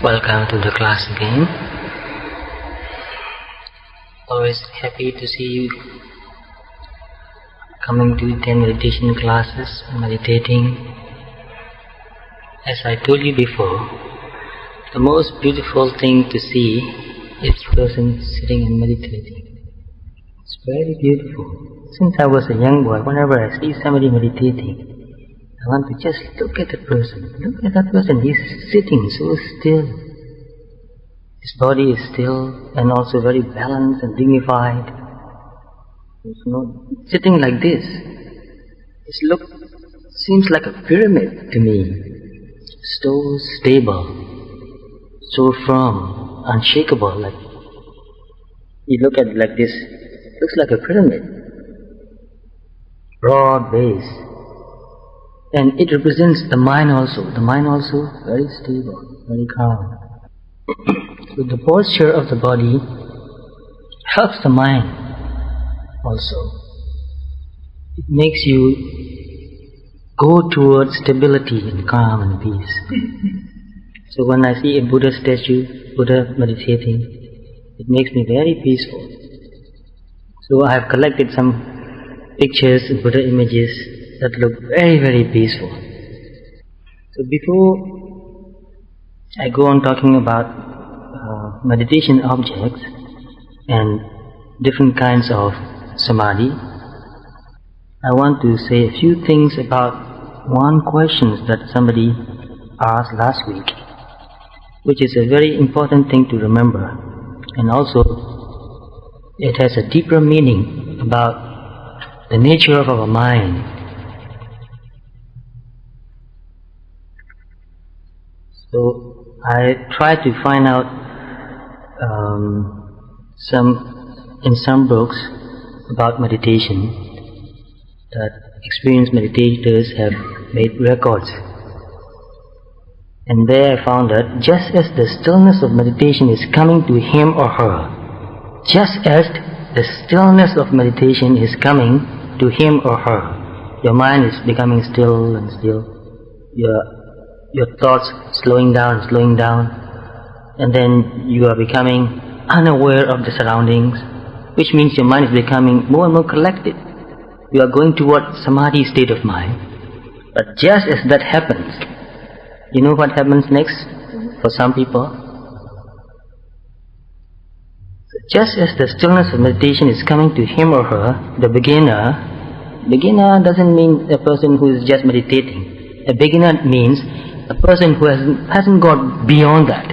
Welcome to the class again. Always happy to see you coming to attend meditation classes, meditating. As I told you before, the most beautiful thing to see is a person sitting and meditating. It's very beautiful. Since I was a young boy, whenever I see somebody meditating, I want to just look at the person. Look at that person. He's sitting so still. His body is still and also very balanced and dignified. He's not sitting like this. His look seems like a pyramid to me. So stable, so firm, unshakable. Like you look at it like this, looks like a pyramid. Broad base. And it represents the mind also. The mind also very stable, very calm. So the posture of the body helps the mind also. It makes you go towards stability and calm and peace. So when I see a Buddha statue, Buddha meditating, it makes me very peaceful. So I have collected some pictures and Buddha images that look very, very peaceful. So before I go on talking about meditation objects and different kinds of samadhi, I want to say a few things about one question that somebody asked last week, which is a very important thing to remember, and also it has a deeper meaning about the nature of our mind. So I tried to find out in some books about meditation that experienced meditators have made records. And there I found that just as the stillness of meditation is coming to him or her, just as the stillness of meditation is coming to him or her, your mind is becoming still and still. Your thoughts slowing down, and then you are becoming unaware of the surroundings, which means your mind is becoming more and more collected. You are going toward samadhi state of mind. But just as that happens, you know what happens next for some people? So just as the stillness of meditation is coming to him or her, the beginner doesn't mean a person who is just meditating. A beginner means a person who hasn't got beyond that.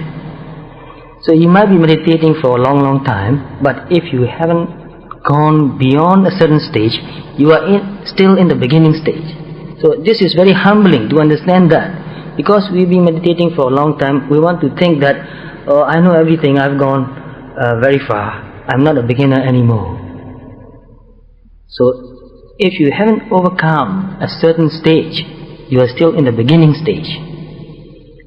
So you might be meditating for a long, long time, but if you haven't gone beyond a certain stage, you are still in the beginning stage. So this is very humbling to understand that. Because we've been meditating for a long time, we want to think that, oh, I know everything, I've gone very far, I'm not a beginner anymore. So if you haven't overcome a certain stage, you are still in the beginning stage.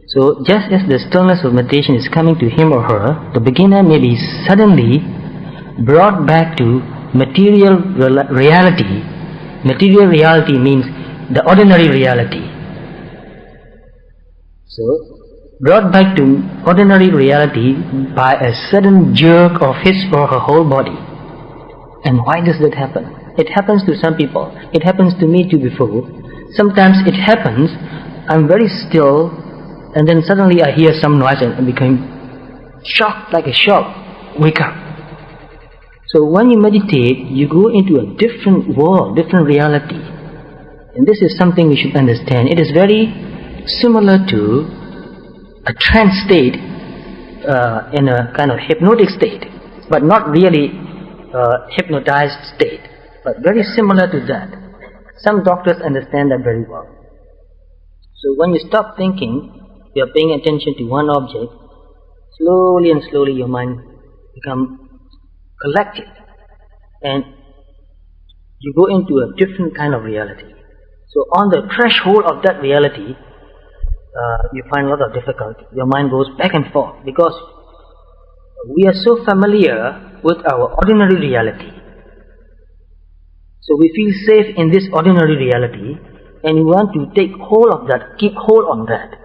So just as the stillness of meditation is coming to him or her, the beginner may be suddenly brought back to material reality. Material reality means the ordinary reality. So brought back to ordinary reality by a sudden jerk of his or her whole body. And why does that happen? It happens to some people. It happens to me too before. Sometimes it happens, I'm very still, and then suddenly I hear some noise and I become shocked, like a shock, wake up. So when you meditate, you go into a different world, different reality. And this is something we should understand. It is very similar to a trance state in a kind of hypnotic state, but not really hypnotized state, but very similar to that. Some doctors understand that very well. So when you stop thinking, you are paying attention to one object, slowly and slowly your mind becomes collected and you go into a different kind of reality. So on the threshold of that reality, you find a lot of difficulty. Your mind goes back and forth because we are so familiar with our ordinary reality. So we feel safe in this ordinary reality and we want to take hold of that, keep hold on that.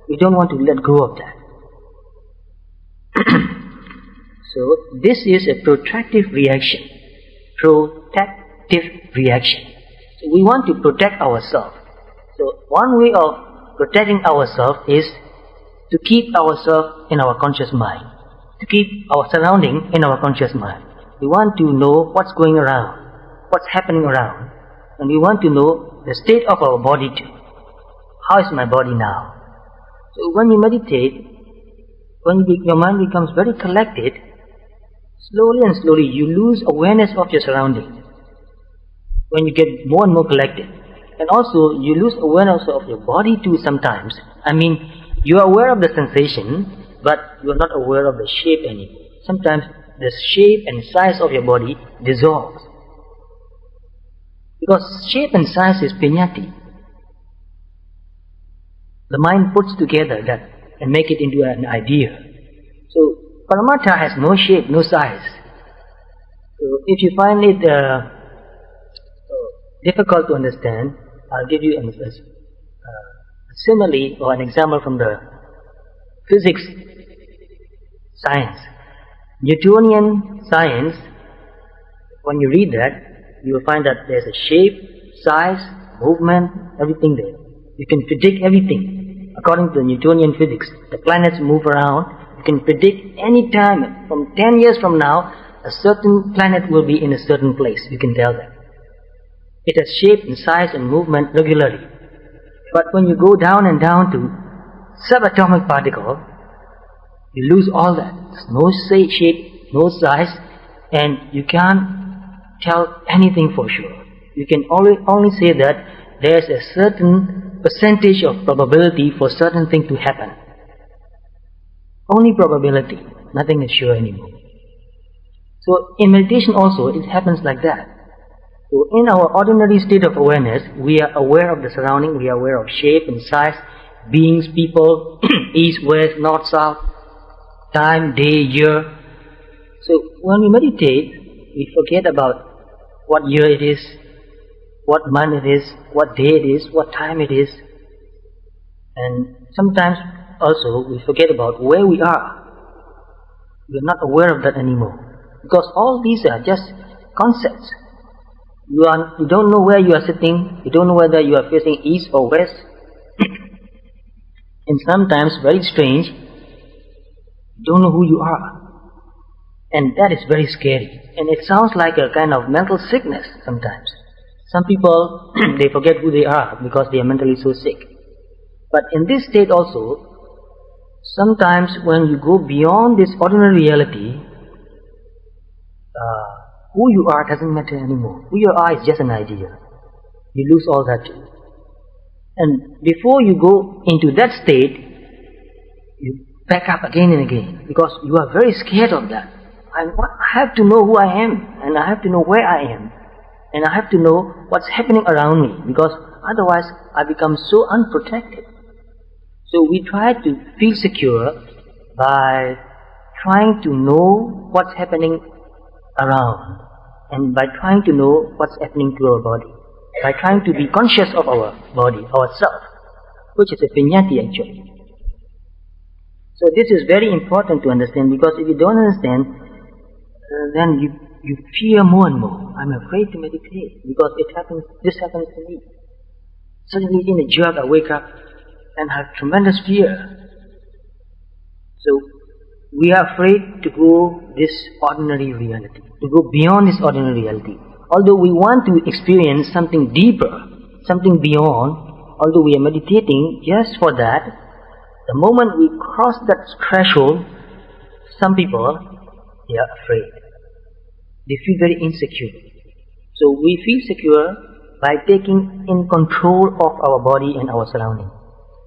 We don't want to let go of that. So this is a protective reaction. Protective reaction. So we want to protect ourselves. So one way of protecting ourselves is to keep ourselves in our conscious mind, to keep our surrounding in our conscious mind. We want to know what's going around, what's happening around, and we want to know the state of our body too. How is my body now? So when you meditate, when your mind becomes very collected, slowly and slowly you lose awareness of your surroundings. When you get more and more collected. And also you lose awareness of your body too sometimes. I mean, you are aware of the sensation, but you are not aware of the shape anymore. Sometimes the shape and size of your body dissolves. Because shape and size is piñati. The mind puts together that and make it into an idea. So Paramattha has no shape, no size. So if you find it difficult to understand, I'll give you a simile or an example from the physics science. Newtonian science, when you read that, you will find that there's a shape, size, movement, everything there. You can predict everything according to Newtonian physics. The planets move around. You can predict any time, from 10 years from now, a certain planet will be in a certain place. You can tell that. It has shape and size and movement regularly. But when you go down and down to subatomic particle, you lose all that. There's no shape, no size, and you can't tell anything for sure. You can only say that there's a certain percentage of probability for certain thing to happen. Only probability, nothing is sure anymore. So in meditation also, it happens like that. So in our ordinary state of awareness, we are aware of the surrounding, we are aware of shape and size, beings, people, east, west, north, south, time, day, year. So when we meditate, we forget about what year it is, what month it is, what day it is, what time it is. And sometimes also we forget about where we are. We are not aware of that anymore. Because all these are just concepts. You don't know where you are sitting, you don't know whether you are facing east or west. And sometimes, very strange, you don't know who you are. And that is very scary. And it sounds like a kind of mental sickness sometimes. Some people, they forget who they are because they are mentally so sick. But in this state also, sometimes when you go beyond this ordinary reality, who you are doesn't matter anymore. Who you are is just an idea. You lose all that too. And before you go into that state, you back up again and again because you are very scared of that. I have to know who I am, and I have to know where I am, and I have to know what's happening around me because otherwise I become so unprotected. So we try to feel secure by trying to know what's happening around, and by trying to know what's happening to our body, by trying to be conscious of our body, ourself, which is a piñati actually. So this is very important to understand because if you don't understand, then you fear more and more. I'm afraid to meditate because this happens to me. Suddenly in a jerk I wake up and have tremendous fear. So we are afraid to go this ordinary reality, to go beyond this ordinary reality. Although we want to experience something deeper, something beyond, although we are meditating just for that, the moment we cross that threshold, some people, they are afraid. They feel very insecure. So we feel secure by taking in control of our body and our surroundings.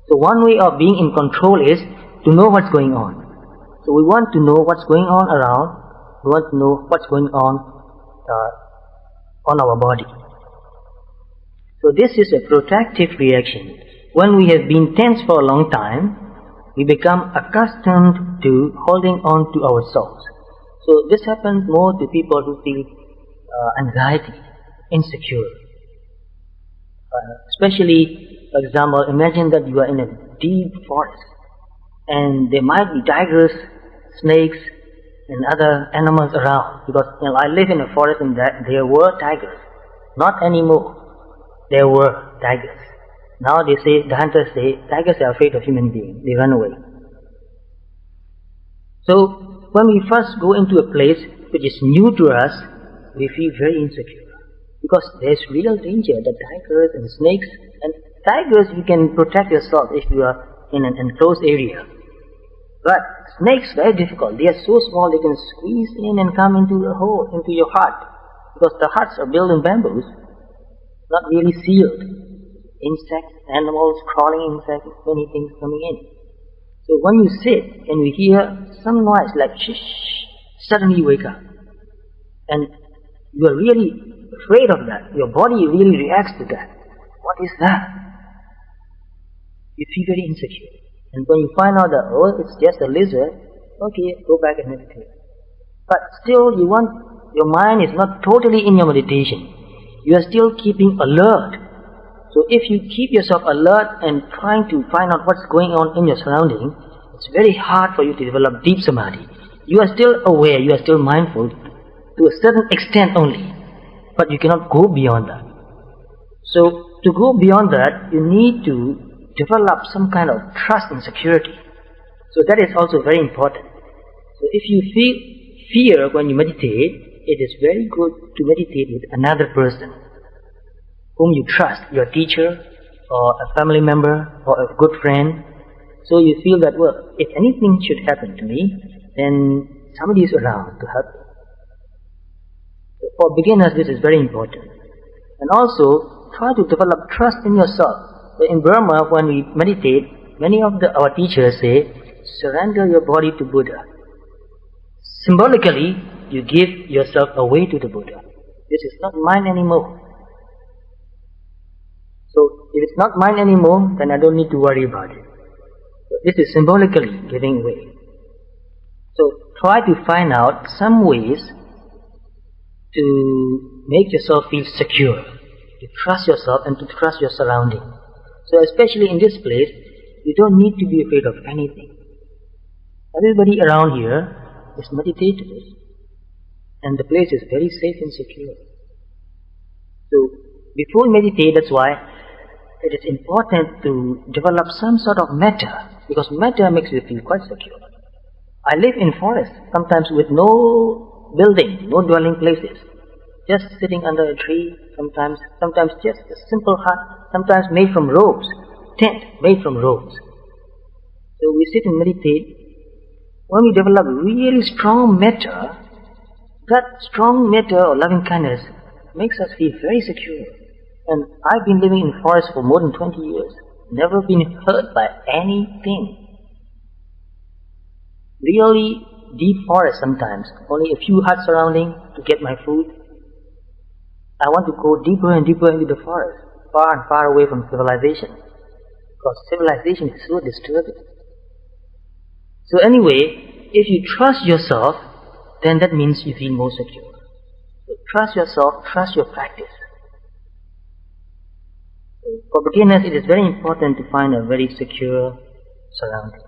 So one way of being in control is to know what's going on. So we want to know what's going on around, we want to know what's going on our body. So this is a protective reaction. When we have been tense for a long time, we become accustomed to holding on to our souls. So this happens more to people who feel anxiety, insecure. Especially, for example, imagine that you are in a deep forest and there might be tigers snakes, and other animals around. Because I live in a forest and there were tigers. Not anymore. There were tigers. Now they say, the hunters say, tigers are afraid of human beings. They run away. So when we first go into a place which is new to us, we feel very insecure. Because there's real danger that tigers and snakes, and tigers you can protect yourself if you are in an enclosed area. But snakes, very difficult. They are so small they can squeeze in and come into the hole, into your heart. Because the huts are built in bamboos, not really sealed. Insects, animals, crawling insects, many things coming in. So when you sit and you hear some noise like shh, suddenly you wake up. And you are really afraid of that. Your body really reacts to that. What is that? You feel very insecure. And when you find out that, oh, it's just a lizard, okay, go back and meditate. But still, your mind is not totally in your meditation. You are still keeping alert. So if you keep yourself alert and trying to find out what's going on in your surrounding, it's very hard for you to develop deep samadhi. You are still aware, you are still mindful to a certain extent only, but you cannot go beyond that. So to go beyond that, you need to develop some kind of trust and security. So that is also very important. So if you feel fear when you meditate, it is very good to meditate with another person whom you trust, your teacher or a family member or a good friend. So you feel that, well, if anything should happen to me, then somebody is around to help me. So for beginners, this is very important. And also, try to develop trust in yourself. So in Burma, when we meditate, many of our teachers say, surrender your body to Buddha. Symbolically, you give yourself away to the Buddha. This is not mine anymore. So if it's not mine anymore, then I don't need to worry about it. So this is symbolically giving away. So try to find out some ways to make yourself feel secure, to trust yourself and to trust your surrounding. So especially in this place, you don't need to be afraid of anything. Everybody around here is meditators, and the place is very safe and secure. So before you meditate, that's why it is important to develop some sort of metta, because metta makes you feel quite secure. I live in forest, sometimes with no building, no dwelling places, just sitting under a tree, sometimes just a simple hut, sometimes made from robes, tent made from robes. So we sit and meditate. When we develop really strong metta, that strong metta or loving kindness makes us feel very secure. And I've been living in forest for more than 20 years, never been hurt by anything. Really deep forest sometimes, only a few huts surrounding to get my food. I want to go deeper and deeper into the forest, far and far away from civilization, because civilization is so disturbing. So anyway, if you trust yourself, then that means you feel more secure. So trust yourself, trust your practice. For beginners, it is very important to find a very secure surrounding.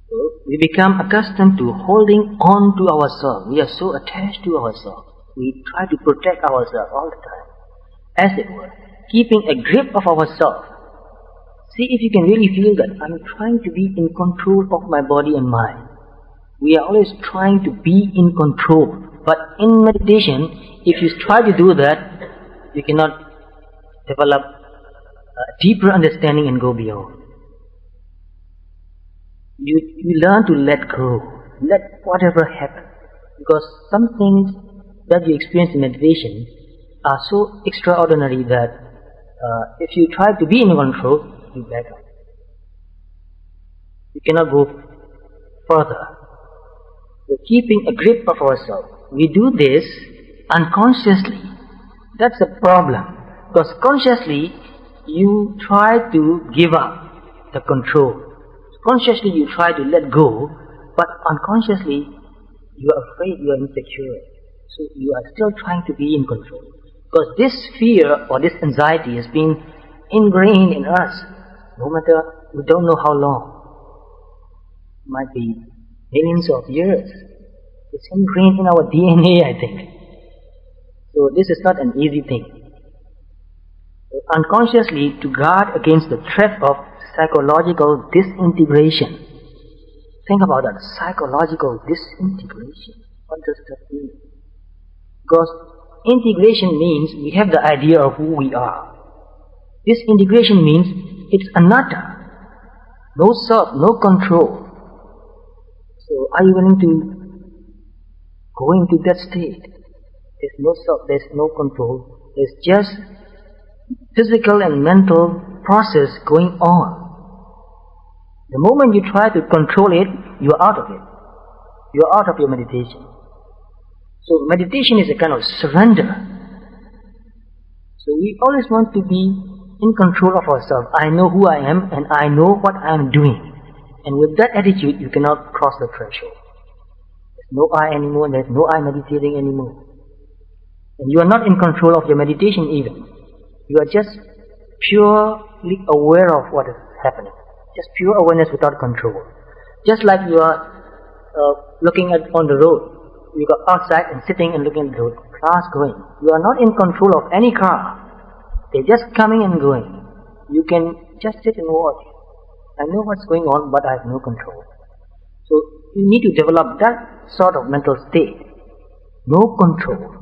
So we become accustomed to holding on to ourselves. We are so attached to ourselves. We try to protect ourselves all the time, as it were, keeping a grip of ourselves. See if you can really feel that I'm trying to be in control of my body and mind. We are always trying to be in control. But in meditation, if you try to do that, you cannot develop a deeper understanding and go beyond. You learn to let go, let whatever happen. Because some things that you experience in meditation are so extraordinary that if you try to be in control, you back up. You cannot go further. So keeping a grip of ourselves. We do this unconsciously. That's a problem. Because consciously, you try to give up the control. Consciously, you try to let go, but unconsciously, you are afraid, you are insecure. So you are still trying to be in control. Because this fear or this anxiety has been ingrained in us, no matter we don't know how long. might be millions of years. It's ingrained in our DNA, I think. So this is not an easy thing. Unconsciously, to guard against the threat of psychological disintegration. Think about that, psychological disintegration. What does that mean? Because integration means we have the idea of who we are. Disintegration means it's anatta. No self, no control. So are you willing to go into that state? There's no self, there's no control. There's just physical and mental process going on. The moment you try to control it, you are out of it. You are out of your meditation. So meditation is a kind of surrender. So we always want to be in control of ourselves. I know who I am and I know what I am doing. And with that attitude, you cannot cross the threshold. There's no I anymore, there's no I meditating anymore. And you are not in control of your meditation even. You are just purely aware of what is happening. Just pure awareness without control. Just like you are looking on the road. You go outside and sitting and looking at the road. Cars going. You are not in control of any car. They're just coming and going. You can just sit and watch. I know what's going on, but I have no control. So you need to develop that sort of mental state. No control.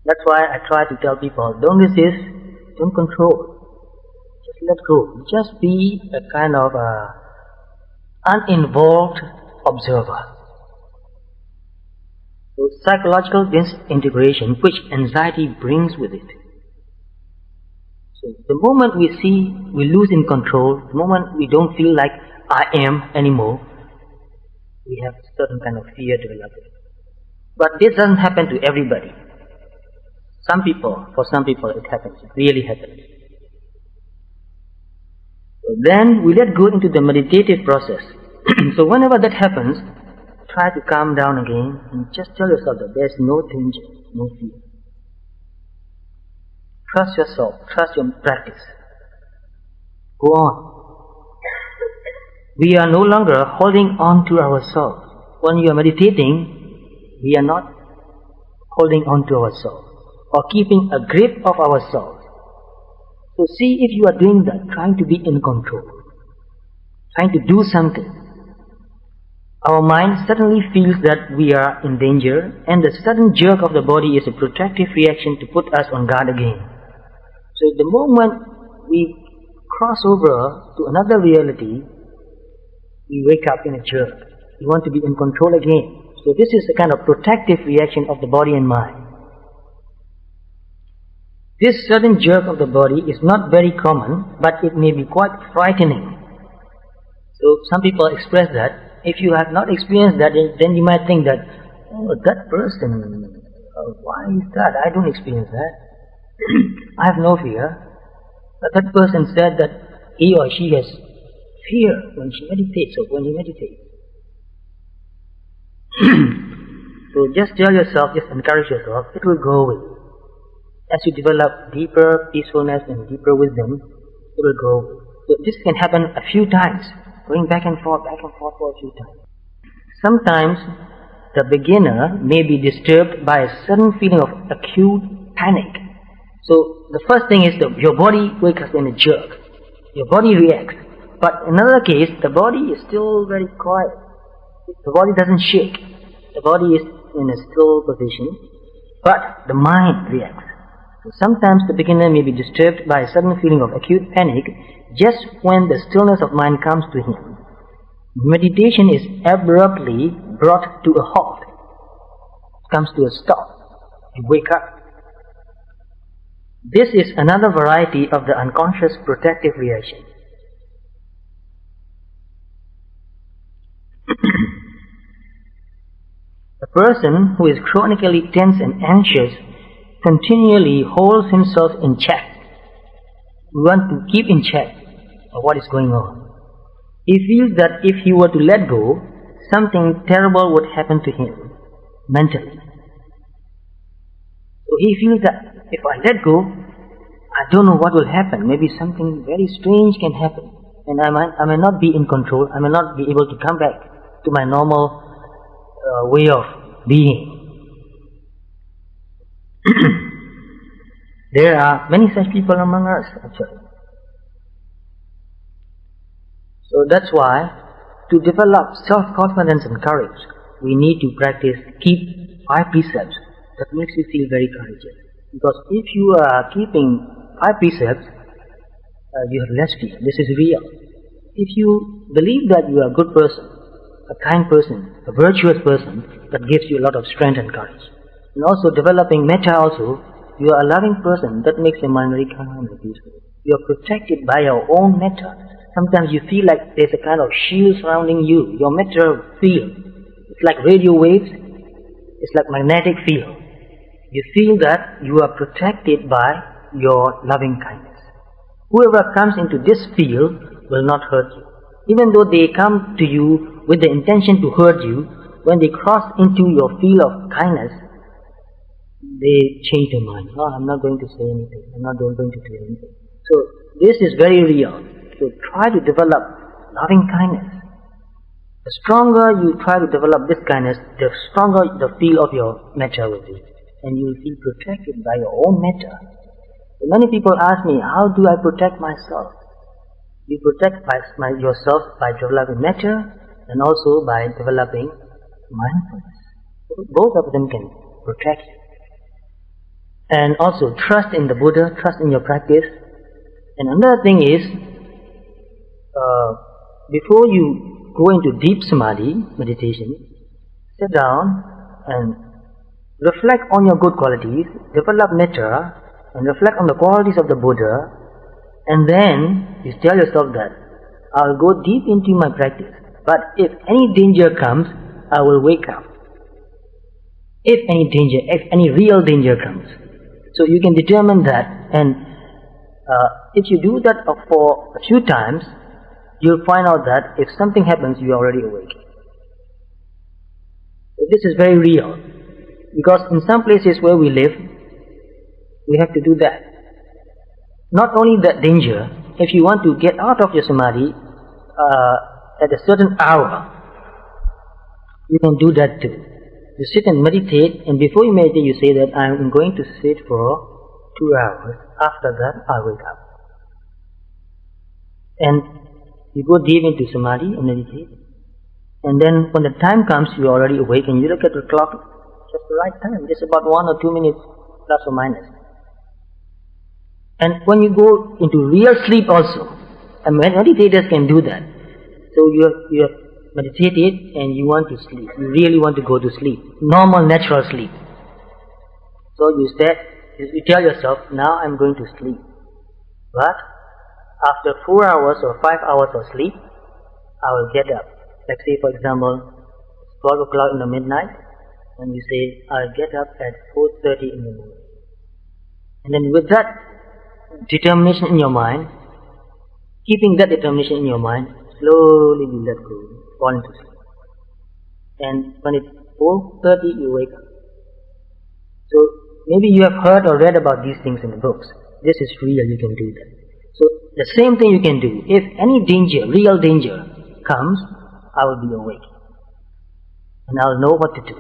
That's why I try to tell people, don't resist, don't control. Just let go. Just be a kind of uninvolved observer. So psychological disintegration, which anxiety brings with it. So the moment we lose in control, the moment we don't feel like I am anymore, we have a certain kind of fear developing. But this doesn't happen to everybody. For some people it happens, it really happens. So then we let go into the meditative process. So whenever that happens, try to calm down again and just tell yourself that there's no danger, no fear. Trust yourself, trust your practice. Go on. We are no longer holding on to ourselves. When you are meditating, we are not holding on to ourselves or keeping a grip of ourselves. So see if you are doing that, trying to be in control, trying to do something. Our mind suddenly feels that we are in danger, and the sudden jerk of the body is a protective reaction to put us on guard again. So the moment we cross over to another reality, we wake up in a jerk. We want to be in control again. So this is a kind of protective reaction of the body and mind. This sudden jerk of the body is not very common, but it may be quite frightening. So some people express that. If you have not experienced that, then you might think that, oh, that person, why is that? I don't experience that. I have no fear. But that person said that he or she has fear when she meditates or when he meditates. So just tell yourself, just encourage yourself, it will go away. As you develop deeper peacefulness and deeper wisdom, it will go away. So this can happen a few times, going back and forth for a few times. Sometimes the beginner may be disturbed by a sudden feeling of acute panic. So the first thing is that your body wakes up in a jerk. Your body reacts. But in another case, the body is still very quiet. The body doesn't shake. The body is in a still position, but the mind reacts. So sometimes the beginner may be disturbed by a sudden feeling of acute panic just when the stillness of mind comes to him. Meditation is abruptly brought to a halt. It comes to a stop. You wake up. This is another variety of the unconscious protective reaction. A person who is chronically tense and anxious continually holds himself in check. We want to keep in check of what is going on. He feels that if he were to let go, something terrible would happen to him mentally. So he feels that if I let go, I don't know what will happen. Maybe something very strange can happen. and I may not be in control, I may not be able to come back to my normal way of being. There are many such people among us, actually. So that's why, to develop self-confidence and courage, we need to practice, keep 5 precepts that makes you feel very courageous. Because if you are keeping 5 precepts, you have less fear. This is real. If you believe that you are a good person, a kind person, a virtuous person, that gives you a lot of strength and courage. And also developing metta also, you are a loving person, that makes your mind very calm and peaceful. You are protected by your own metta. Sometimes you feel like there's a kind of shield surrounding you, your metta field. It's like radio waves, it's like magnetic field. You feel that you are protected by your loving kindness. Whoever comes into this field will not hurt you. Even though they come to you with the intention to hurt you, when they cross into your field of kindness, they change their mind. Oh, I'm not going to say anything. I'm not going to do anything. So this is very real. So try to develop loving kindness. The stronger you try to develop this kindness, the stronger the field of your metta will be. And you will feel protected by your own metta. So many people ask me, how do I protect myself? You protect yourself by developing metta and also by developing mindfulness. Both of them can protect you. And also trust in the Buddha, trust in your practice. And another thing is, before you go into deep samadhi, meditation, sit down and reflect on your good qualities, develop metta, and reflect on the qualities of the Buddha, and then you tell yourself that I'll go deep into my practice, but if any danger comes, I will wake up. If any real danger comes. So you can determine that, and if you do that for a few times, you'll find out that if something happens, you are already awake. So this is very real, because in some places where we live, we have to do that. Not only that danger, if you want to get out of your samadhi at a certain hour, you can do that too. You sit and meditate, and before you meditate, you say that I'm going to sit for 2 hours. After that, I'll wake up. And you go deep into samadhi and meditate. And then when the time comes, you're already awake, and you look at the clock, just the right time, just about 1 or 2 minutes, plus or minus. And when you go into real sleep also, and meditators can do that. So you have meditated and you want to sleep. You really want to go to sleep. Normal, natural sleep. So you tell yourself, now I'm going to sleep. But after 4 hours or 5 hours of sleep, I will get up. Like say for example, 12 o'clock in the midnight, and you say, I'll get up at 4:30 in the morning. And then with that determination in your mind, keeping that determination in your mind, slowly you let go, fall into sleep. And when it's 4:30, you wake up. So maybe you have heard or read about these things in the books. This is real, you can do that. So the same thing you can do. If any danger, real danger comes, I will be awake. And I will know what to do.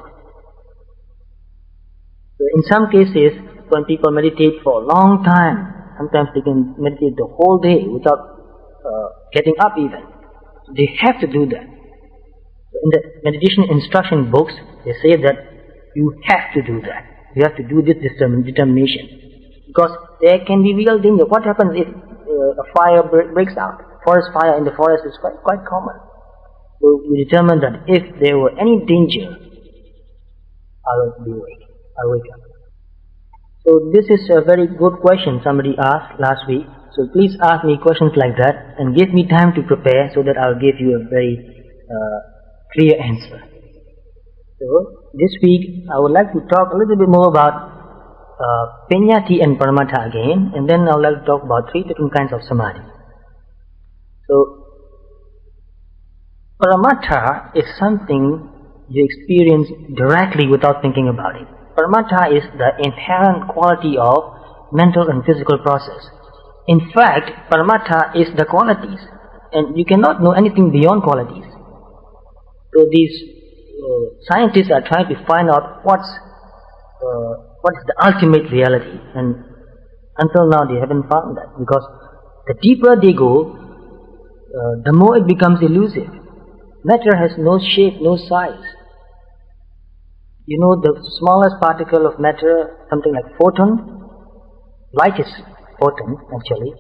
So in some cases, when people meditate for a long time, sometimes they can meditate the whole day without getting up even. They have to do that. In the meditation instruction books, they say that you have to do that. You have to do this determination. Because there can be real danger. What happens if a fire breaks out? Forest fire in the forest is quite common. So you determine that if there were any danger, I will be awake. I'll wake up. So this is a very good question somebody asked last week. So please ask me questions like that and give me time to prepare so that I'll give you a very clear answer. So this week I would like to talk a little bit more about Penyati and Paramatha again, and then I would like to talk about 3 different kinds of samadhi. So Paramatha is something you experience directly without thinking about it. Paramatha is the inherent quality of mental and physical process. In fact, Paramatha is the qualities. and you cannot know anything beyond qualities. So these scientists are trying to find out what is the ultimate reality, and until now they haven't found that, because the deeper they go, the more it becomes elusive. Matter has no shape, no size. You know, the smallest particle of matter, something like photon, light is photon actually.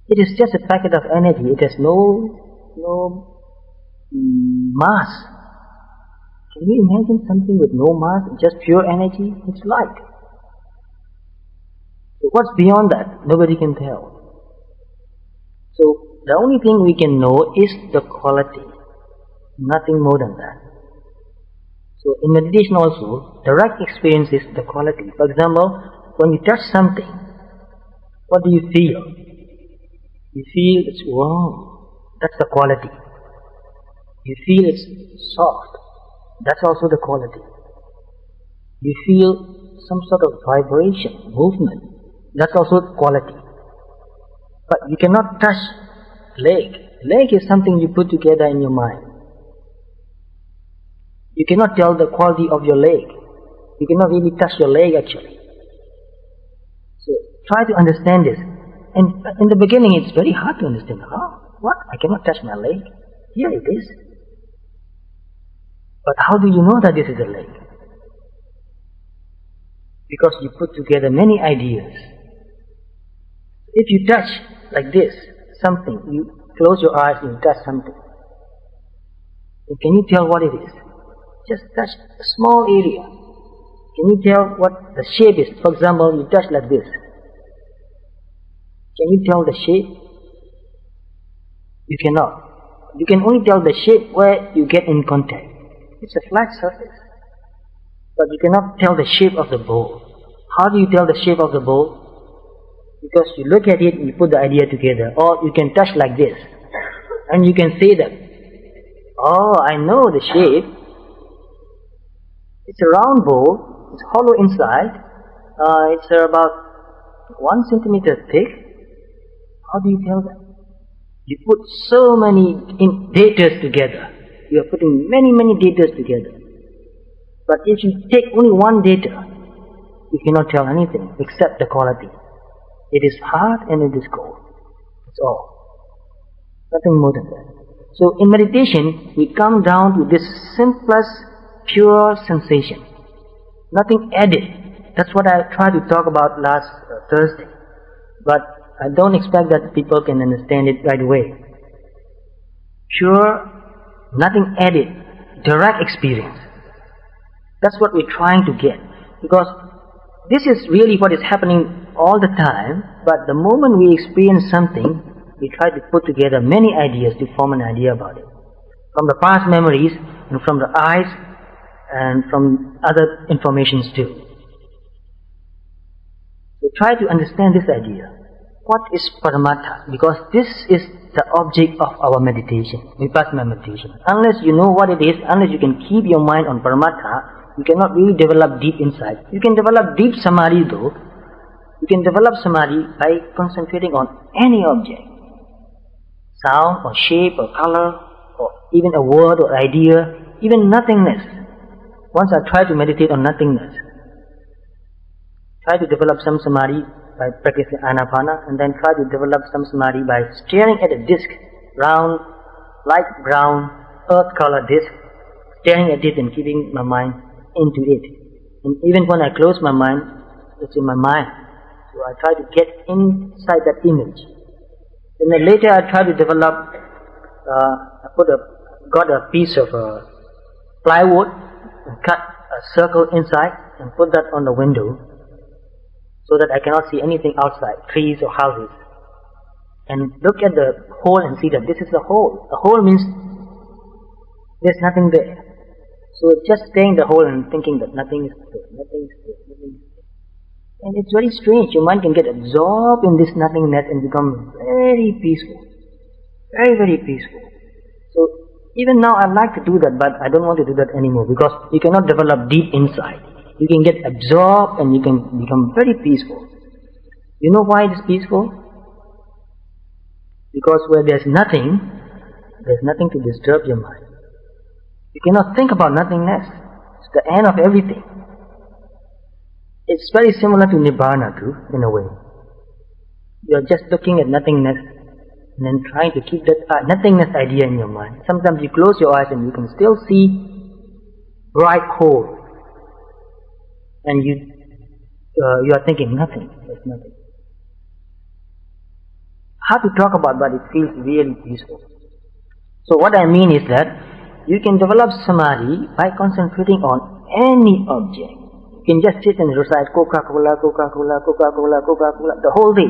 It is just a packet of energy. It has no mass. Can you imagine something with no mass, just pure energy? It's light. So what's beyond that? Nobody can tell. So the only thing we can know is the quality, nothing more than that. So in meditation also, direct experience is the quality. For example, when you touch something, what do you feel? You feel it's warm. That's the quality. You feel it's soft. That's also the quality. You feel some sort of vibration, movement. That's also the quality. But you cannot touch leg. Leg is something you put together in your mind. You cannot tell the quality of your leg. You cannot really touch your leg actually. So try to understand this. And in the beginning it's very hard to understand. What? I cannot touch my leg? Here it is. But how do you know that this is a leg? Because you put together many ideas. If you touch like this, something, you close your eyes and you touch something. And can you tell what it is? Just touch a small area. Can you tell what the shape is? For example, you touch like this. Can you tell the shape? You cannot. You can only tell the shape where you get in contact. It's a flat surface. But you cannot tell the shape of the bowl. How do you tell the shape of the bowl? Because you look at it and you put the idea together. Or you can touch like this. And you can say that, oh, I know the shape. It's a round bowl. It's hollow inside. It's about 1 centimeter thick. How do you tell that? You put so many datas together. You are putting many datas together. But if you take only one data, you cannot tell anything except the quality. It is hard and it is cold. That's all. Nothing more than that. So in meditation, we come down to this simplest, pure sensation. Nothing added. That's what I tried to talk about last Thursday. But I don't expect that people can understand it right away. Pure, nothing added, direct experience. That's what we're trying to get. Because this is really what is happening all the time, but the moment we experience something, we try to put together many ideas to form an idea about it. From the past memories, and from the eyes, and from other informations too. So try to understand this idea. What is Paramatha? Because this is the object of our meditation, Vipassana meditation. Unless you know what it is, unless you can keep your mind on Paramatha, you cannot really develop deep insight. You can develop deep samadhi though. You can develop samadhi by concentrating on any object. Sound or shape or color or even a word or idea, even nothingness. Once I try to meditate on nothingness. Try to develop some samadhi by practicing anapana, and then try to develop some samadhi by staring at a disc, round, light brown, earth color disc, staring at it and keeping my mind into it. And even when I close my mind, it's in my mind. So I try to get inside that image. And then later I try to develop, got a piece of plywood, and cut a circle inside and put that on the window, so that I cannot see anything outside, trees or houses. And look at the hole and see that this is a hole. A hole means there's nothing there. So just staying in the hole and thinking that nothing is there, nothing is there, nothing is there. And it's very strange. Your mind can get absorbed in this nothingness and become very peaceful. Very peaceful. So even now I'd like to do that, but I don't want to do that anymore, because you cannot develop deep insight. You can get absorbed and you can become very peaceful. You know why it is peaceful? Because where there's nothing to disturb your mind. You cannot think about nothingness. It's the end of everything. It's very similar to Nibbana too, in a way. You're just looking at nothingness and then trying to keep that nothingness idea in your mind. Sometimes you close your eyes and you can still see bright coal. And you are thinking nothing, there's nothing. Hard to talk about, but it feels really peaceful. So what I mean is that you can develop samadhi by concentrating on any object. You can just sit and recite Coca-Cola, Coca-Cola, Coca-Cola, Coca-Cola the whole day.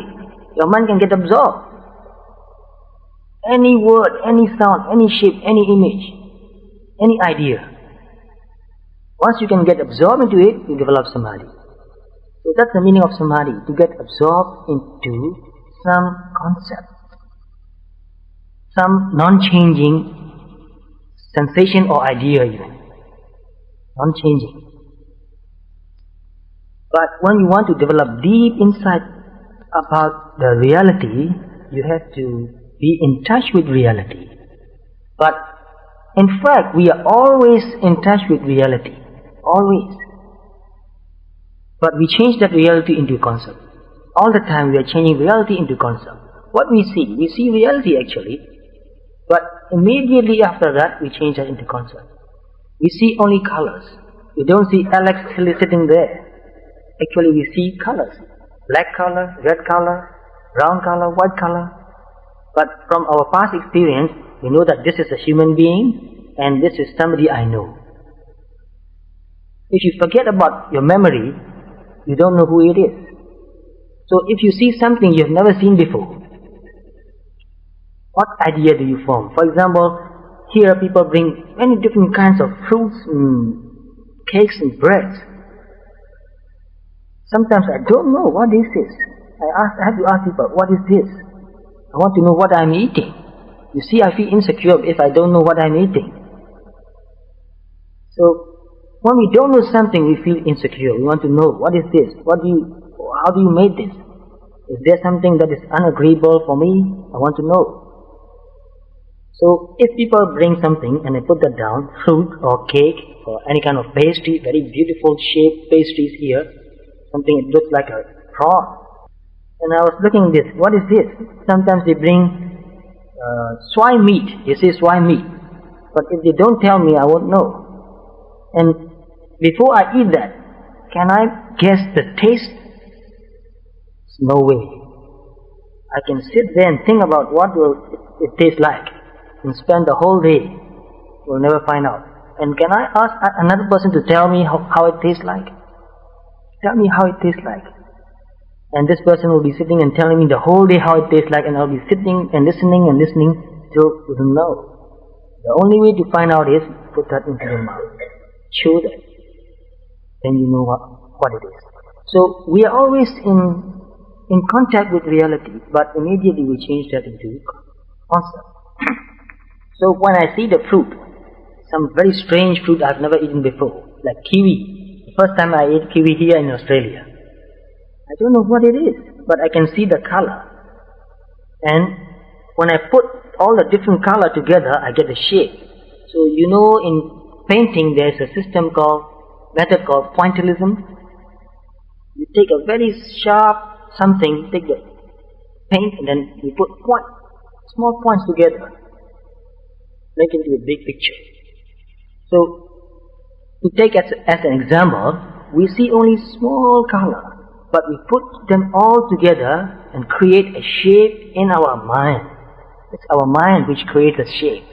Your mind can get absorbed. Any word, any sound, any shape, any image, any idea. Once you can get absorbed into it, you develop samadhi. So that's the meaning of samadhi, to get absorbed into some concept, some non-changing sensation or idea even. Non-changing. But when you want to develop deep insight about the reality, you have to be in touch with reality. But in fact, we are always in touch with reality. Always. But we change that reality into concept. All the time we are changing reality into concept. What we see reality actually. But immediately after that, we change that into concept. We see only colors. We don't see Alex sitting there. Actually, we see colors. Black color, red color, brown color, white color. But from our past experience, we know that this is a human being and this is somebody I know. If you forget about your memory, you don't know who it is. So if you see something you have never seen before, what idea do you form? For example, here people bring many different kinds of fruits and cakes and breads. Sometimes I don't know what is this. I have to ask people, what is this? I want to know what I'm eating. You see, I feel insecure if I don't know what I'm eating. So when we don't know something, we feel insecure. We want to know, what is this? How do you make this? Is there something that is unagreeable for me? I want to know. So if people bring something and they put that down, fruit or cake or any kind of pastry, very beautiful shaped pastries here, something that looks like a prawn. And I was looking at this, what is this? Sometimes they bring swine meat, they say swine meat. But if they don't tell me, I won't know. And before I eat that, can I guess the taste? No way. I can sit there and think about what will it taste like and spend the whole day. We'll never find out. And can I ask another person to tell me how it tastes like? Tell me how it tastes like. And this person will be sitting and telling me the whole day how it tastes like, and I'll be sitting and listening till we don't know. The only way to find out is put that into your mouth. Chew that. Then you know what it is. So we are always in contact with reality, but immediately we change that into concept. So when I see the fruit, some very strange fruit I've never eaten before, like kiwi. The first time I ate kiwi here in Australia. I don't know what it is, but I can see the color. And when I put all the different color together, I get a shape. So you know, in painting there's a method called pointillism. You take a very sharp something, take the paint, and then you put small points together, make it into a big picture. So to take as an example, we see only small color, but we put them all together and create a shape in our mind. It's our mind which creates a shape.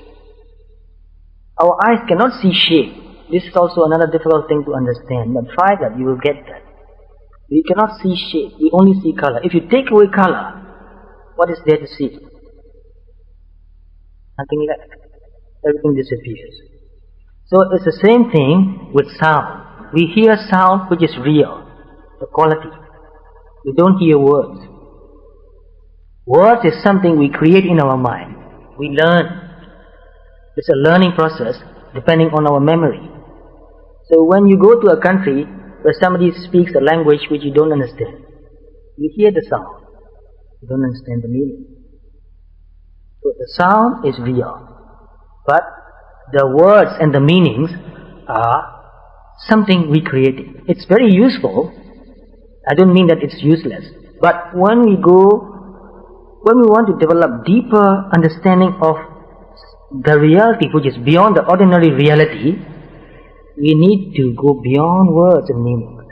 Our eyes cannot see shape. This is also another difficult thing to understand, but try that, you will get that. We cannot see shape, we only see color. If you take away color, what is there to see? Nothing left. Everything disappears. So it's the same thing with sound. We hear sound which is real, the quality. We don't hear words. Words is something we create in our mind. We learn. It's a learning process depending on our memory. So when you go to a country where somebody speaks a language which you don't understand, you hear the sound, you don't understand the meaning. So the sound is real, but the words and the meanings are something we created. It's very useful. I don't mean that it's useless. But when we want to develop deeper understanding of the reality which is beyond the ordinary reality, we need to go beyond words and meanings.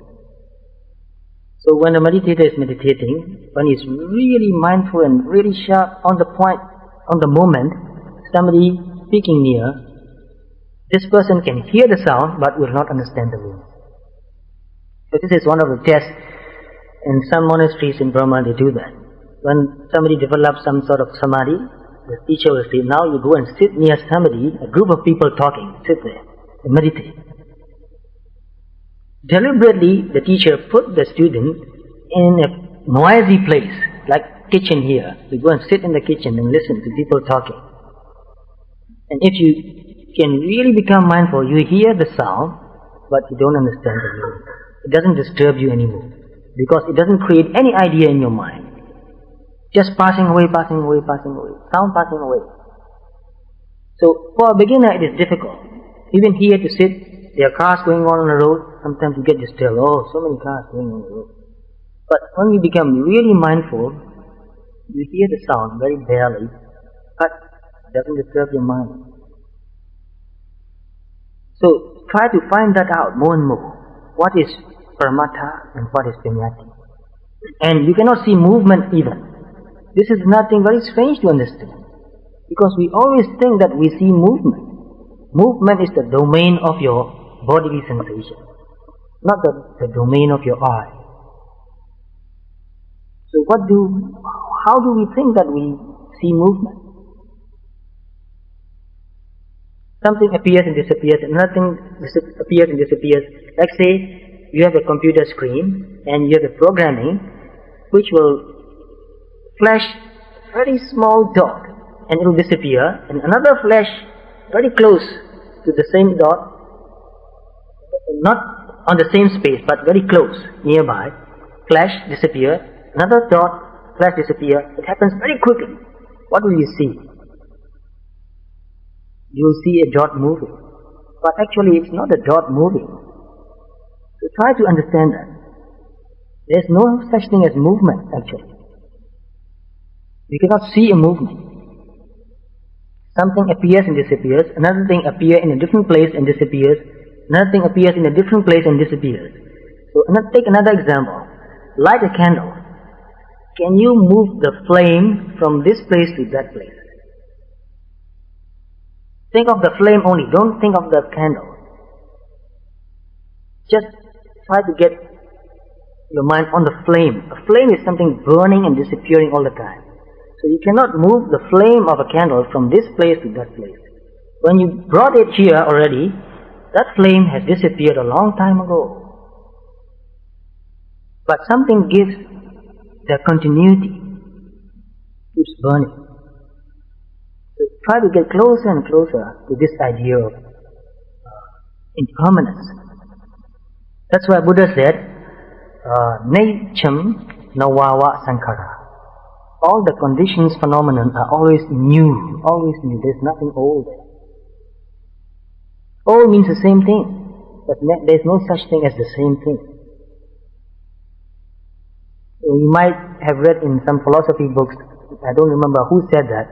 So when a meditator is meditating, when he's really mindful and really sharp on the point, on the moment, somebody speaking near, this person can hear the sound but will not understand the meaning. So this is one of the tests. In some monasteries in Burma, they do that. When somebody develops some sort of samadhi, the teacher will say, now you go and sit near somebody, a group of people talking, sit there and meditate. Deliberately, the teacher put the student in a noisy place, like kitchen here. You go and sit in the kitchen and listen to people talking. And if you can really become mindful, you hear the sound, but you don't understand the meaning. It doesn't disturb you anymore, because it doesn't create any idea in your mind. Just passing away, sound passing away. So for a beginner it is difficult. Even here to sit, there are cars going on the road, sometimes you get disturbed. Oh, so many cars going on the road. But when you become really mindful, you hear the sound very barely, but it doesn't disturb your mind. So try to find that out more and more. What is paramattha and what is vinyati? And you cannot see movement even. This is nothing very strange to understand, because we always think that we see movement. Movement is the domain of your bodily sensation, not the domain of your eye. So how do we think that we see movement? Something appears and disappears, and nothing appears and disappears. Like say, you have a computer screen and you have a programming which will flash very small dot and it will disappear, and another flash very close to the same dot, not on the same space but very close, nearby, flash, disappear, another dot, flash, disappear. It happens very quickly. What will you see? You will see a dot moving, but actually it's not a dot moving. So try to understand that. There is no such thing as movement actually. You cannot see a movement. Something appears and disappears, another thing appears in a different place and disappears, another thing appears in a different place and disappears. So take another example. Light a candle. Can you move the flame from this place to that place? Think of the flame only, don't think of the candle. Just try to get your mind on the flame. A flame is something burning and disappearing all the time. So you cannot move the flame of a candle from this place to that place. When you brought it here already, that flame has disappeared a long time ago. But something gives the continuity, keeps burning. So try to get closer and closer to this idea of impermanence. That's why Buddha said, Naicham Nawawa Sankhara. All the conditions, phenomenon are always new, there's nothing old there. Old means the same thing, but there's no such thing as the same thing. So you might have read in some philosophy books, I don't remember who said that,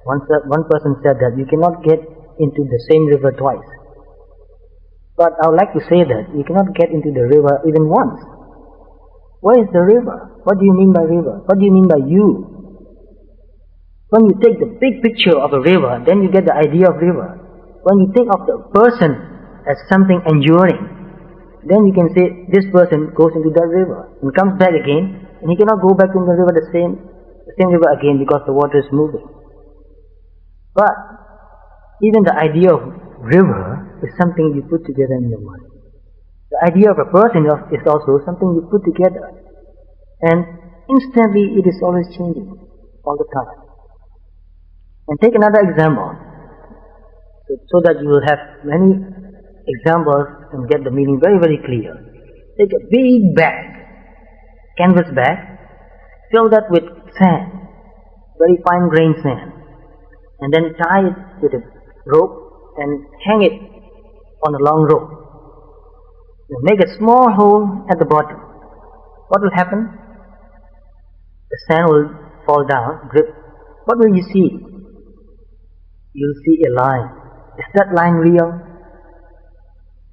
one person said that you cannot get into the same river twice. But I would like to say that you cannot get into the river even once. Where is the river? What do you mean by river? What do you mean by you? When you take the big picture of a river, then you get the idea of river. When you think of the person as something enduring, then you can say this person goes into that river and comes back again, and he cannot go back into the river the same river again because the water is moving. But even the idea of river is something you put together in your mind. The idea of a person is also something you put together, and instantly it is always changing, all the time. And take another example, so that you will have many examples and get the meaning very, very clear. Take a big bag, canvas bag, fill that with sand, very fine grained sand. and then tie it with a rope and hang it on a long rope. You make a small hole at the bottom. What will happen? The sand will fall down, drip. What will you see? You'll see a line. Is that line real?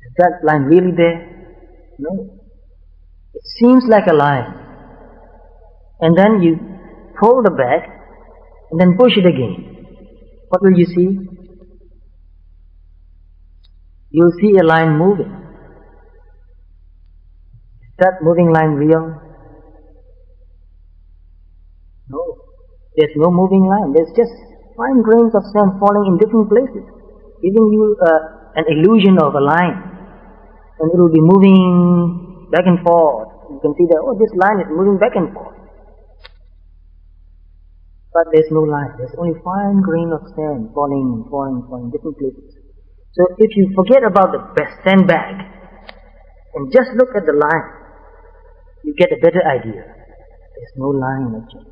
Is that line really there? No. It seems like a line. And then you pull the bag and then push it again. What will you see? You'll see a line moving. Is that moving line real? No. There's no moving line. There's just fine grains of sand falling in different places, giving you an illusion of a line. And it will be moving back and forth. You can see that, oh, this line is moving back and forth. But there's no line. There's only fine grain of sand falling in different places. So if you forget about the sandbag and just look at the line, you get a better idea. There's no line actually.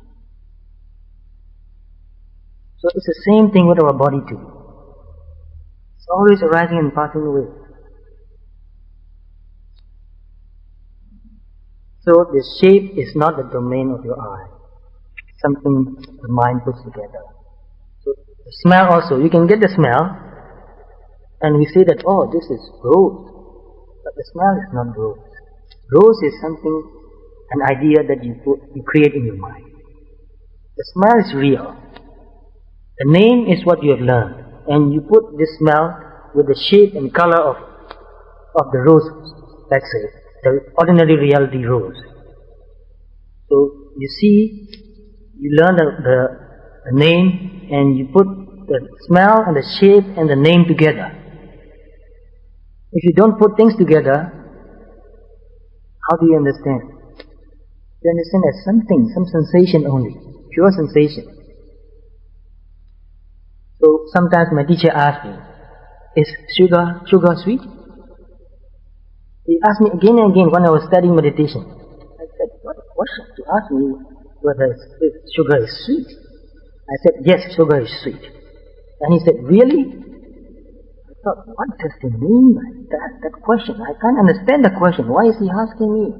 So it's the same thing with our body too. It's always arising and passing away. So the shape is not the domain of your eye. It's something the mind puts together. So the smell also, you can get the smell and we say that, oh, this is rose. But the smell is not rose. Rose is something, an idea that you create in your mind. The smell is real. The name is what you have learned, and you put this smell with the shape and color of the rose, let's say, the ordinary reality rose. So you see, you learn the name, and you put the smell and the shape and the name together. If you don't put things together, how do you understand? You understand as something, some sensation only, pure sensation. So sometimes my teacher asks me, is sugar sweet? He asked me again and again when I was studying meditation. I said, what a question to ask me whether sugar is sweet. I said, yes, sugar is sweet. And he said, really? I thought, what does he mean by that question? I can't understand the question. Why is he asking me?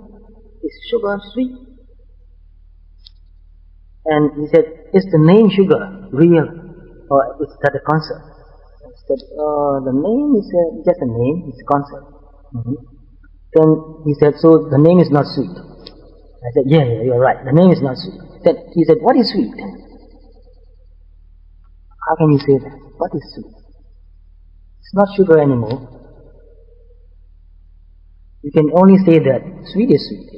Is sugar sweet? And he said, is the name sugar real? Or is that a concept? I said, the name is just a name, it's a concept. Then he said, so the name is not sweet. I said, yeah, you're right, the name is not sweet. Then he said, what is sweet? How can you say that? What is sweet? It's not sugar anymore. You can only say that sweet is sweet.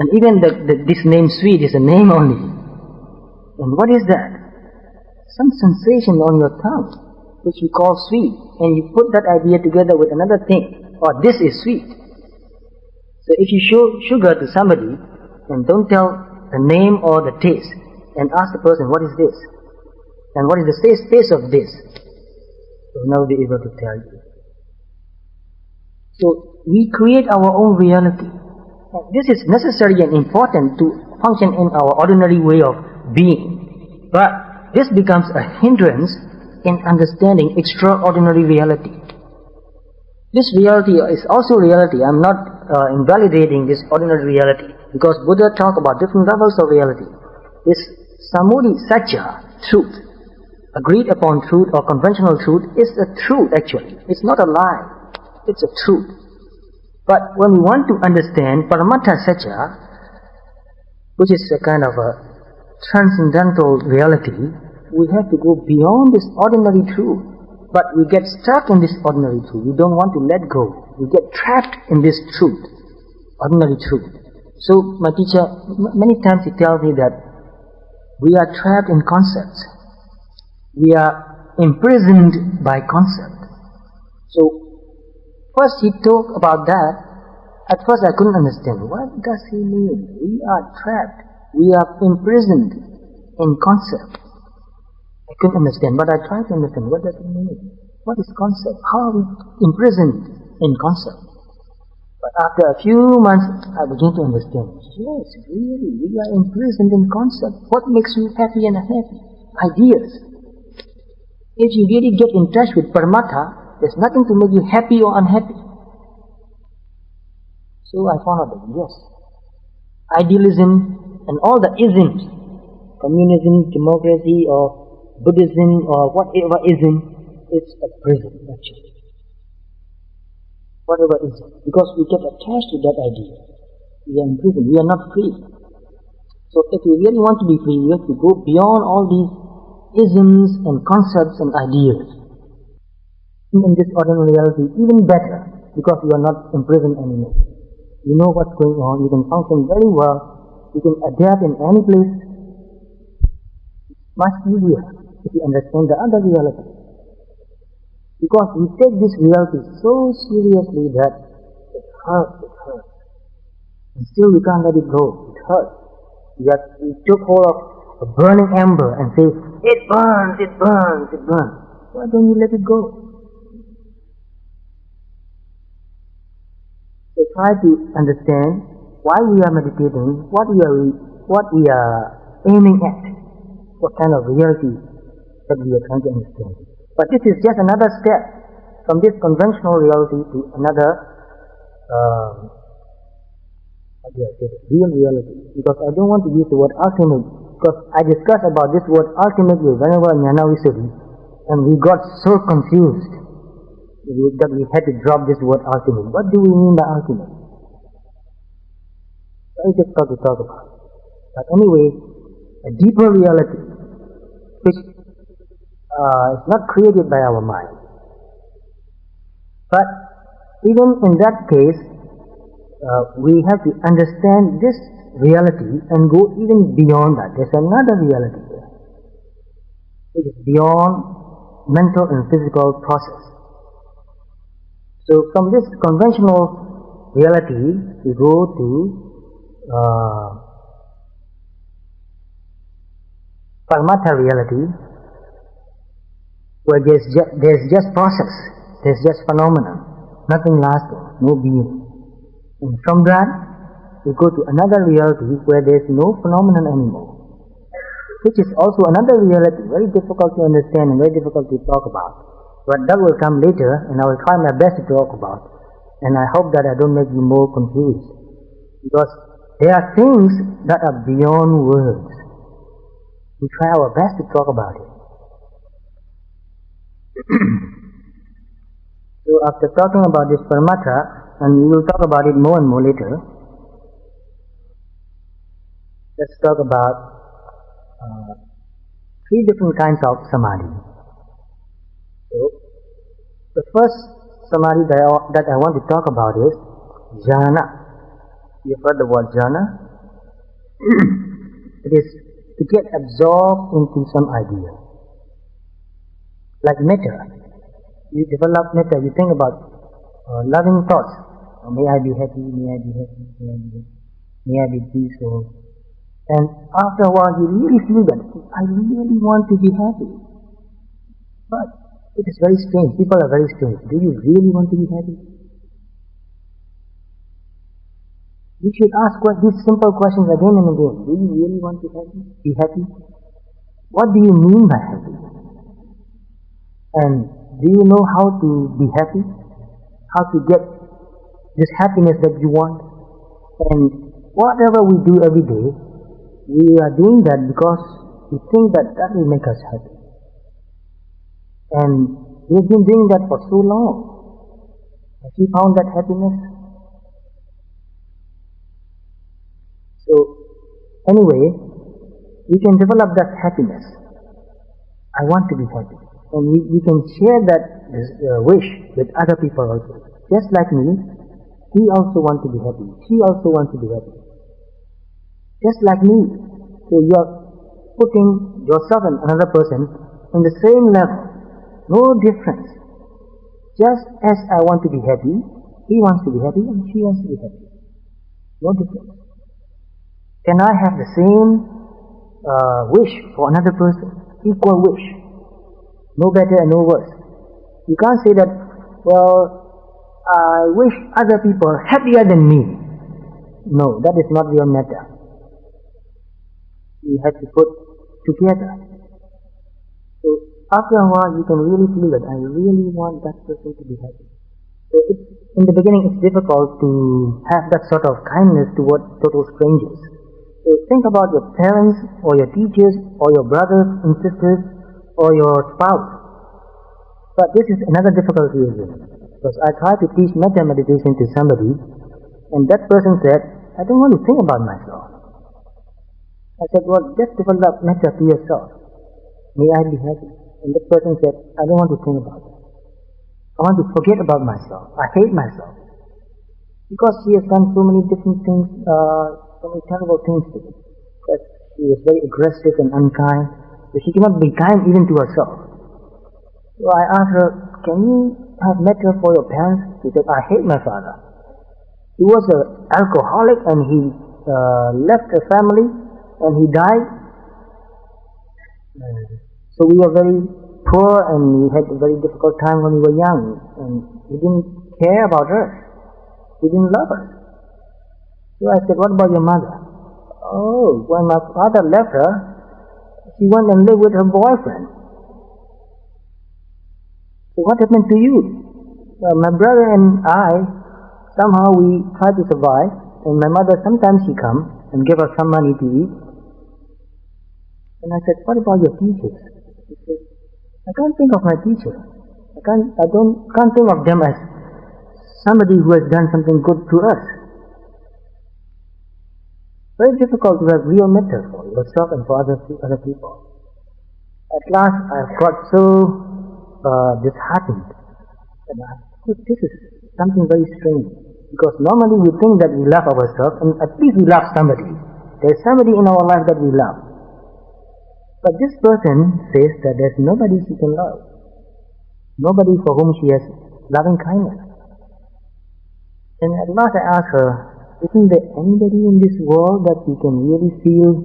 And even this name sweet is a name only. And what is that? Some sensation on your tongue, which we call sweet, and you put that idea together with another thing, or this is sweet. So if you show sugar to somebody, and don't tell the name or the taste, and ask the person, what is this? And what is the taste of this? They'll never be able to tell you. So we create our own reality. And this is necessary and important to function in our ordinary way of being. But this becomes a hindrance in understanding extraordinary reality. This reality is also reality. I'm not invalidating this ordinary reality, because Buddha talked about different levels of reality. This samudhi satya, truth, agreed upon truth or conventional truth, is a truth actually. It's not a lie. It's a truth. But when we want to understand paramattha satya, which is a kind of a transcendental reality, we have to go beyond this ordinary truth. But we get stuck in this ordinary truth. We don't want to let go. We get trapped in this truth, ordinary truth. So my teacher, many times he tells me that we are trapped in concepts. We are imprisoned by concept. So first he talked about that. At first I couldn't understand. What does he mean? We are trapped. We are imprisoned in concept. I couldn't understand, but I tried to understand. What does it mean? What is concept? How are we imprisoned in concept? But after a few months, I began to understand. Yes, really, we are imprisoned in concept. What makes you happy and unhappy? Ideas. If you really get in touch with Paramatma, there's nothing to make you happy or unhappy. So I found out that yes, idealism and all the isms, communism, democracy or Buddhism or whatever ism, it's a prison actually. Whatever ism, because we get attached to that idea. We are in prison, we are not free. So if we really want to be free, we have to go beyond all these isms and concepts and ideas. In this ordinary reality, even better, because you are not imprisoned anymore. You know what's going on, you can function very well, you can adapt in any place. It's much easier if you understand the other reality. Because we take this reality so seriously that it hurts. And still we can't let it go, it hurts. Yet we took hold of a burning ember and say, it burns, it burns, it burns. Why don't you let it go? So try to understand why we are meditating, what we are aiming at, what kind of reality that we are trying to understand. But this is just another step from this conventional reality to another real reality. Because I don't want to use the word ultimate, because I discussed about this word ultimate with Venerable Jhana recently, and we got so confused that we had to drop this word ultimate. What do we mean by ultimate? Very difficult to talk about. But anyway, a deeper reality, which is not created by our mind. But even in that case, we have to understand this reality and go even beyond that. There's another reality there, which is beyond mental and physical process. So from this conventional reality, we go to Paramatma reality, where there's just process, there's just phenomena, nothing lasting, no being. And from that, we go to another reality where there's no phenomenon anymore, which is also another reality, very difficult to understand and very difficult to talk about. But that will come later, and I will try my best to talk about. And I hope that I don't make you more confused, because there are things that are beyond words. We try our best to talk about it. So after talking about this Paramatma, and we will talk about it more and more later, let's talk about three different kinds of samadhi. So, the first samadhi that I want to talk about is Jhana. You've heard the word Jhana? It is to get absorbed into some idea. Like metta. You develop metta, you think about loving thoughts. May I be happy, may I be happy, may I be happy, may I be peaceful. And after a while you really feel that, I really want to be happy. But it is very strange. People are very strange. Do you really want to be happy? We should ask these simple questions again and again. Do you really want to be happy? What do you mean by happy? And do you know how to be happy? How to get this happiness that you want? And whatever we do every day, we are doing that because we think that will make us happy. And we have been doing that for so long. Have you found that happiness? So, anyway, we can develop that happiness. I want to be happy. And we can share that wish with other people also. Just like me, he also wants to be happy. She also wants to be happy. Just like me. So you are putting yourself and another person in the same level. No difference. Just as I want to be happy, he wants to be happy and she wants to be happy. No difference. Can I have the same wish for another person? Equal wish. No better and no worse. You can't say that, well, I wish other people are happier than me. No, that is not real metta. You have to put together. So after a while you can really feel that I really want that person to be happy. So in the beginning it's difficult to have that sort of kindness toward total strangers. So think about your parents or your teachers or your brothers and sisters or your spouse. But this is another difficulty again. Because I tried to teach metta meditation to somebody and that person said, I don't want to think about myself. I said, well, just develop metta to yourself. May I be happy? And that person said, I don't want to think about it. I want to forget about myself. I hate myself. Because she has done so many different things, so many terrible things to me. That she was very aggressive and unkind. So she cannot be kind even to herself. So I asked her, can you have metta for your parents? She said, I hate my father. He was an alcoholic and he left a family and he died. So we were very poor and we had a very difficult time when we were young. And he didn't care about us. He didn't love us. So I said, what about your mother? Oh, when my father left her, she went and lived with her boyfriend. So what happened to you? My brother and I, somehow we tried to survive. And my mother, sometimes she comes and give us some money to eat. And I said, what about your teachers? He said, I can't think of my teacher. I can't think of them as somebody who has done something good to us. Very difficult to have real metta for yourself and for other people. At last I got so disheartened. And I thought, this is something very strange. Because normally we think that we love ourselves and at least we love somebody. There's somebody in our life that we love. But this person says that there's nobody she can love. Nobody for whom she has loving kindness. And at last I asked her, isn't there anybody in this world that you can really feel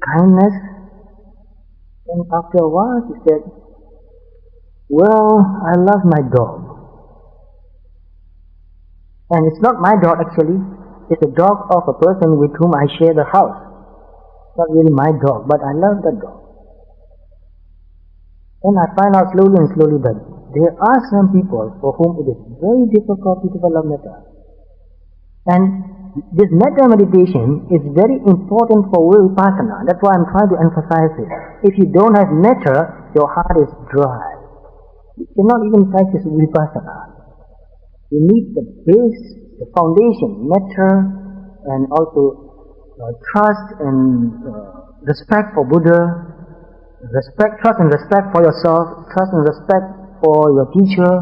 kindness? And after a while she said, well, I love my dog. And it's not my dog actually. It's the dog of a person with whom I share the house. It's not really my dog, but I love that dog. And I find out slowly and slowly that there are some people for whom it is very difficult to develop metta. And this metta meditation is very important for vipassana. That's why I'm trying to emphasize it. If you don't have metta, your heart is dry. You cannot even practice vipassana. You need the base, the foundation, metta, and also trust and respect for Buddha, trust and respect for yourself, trust and respect for your teacher,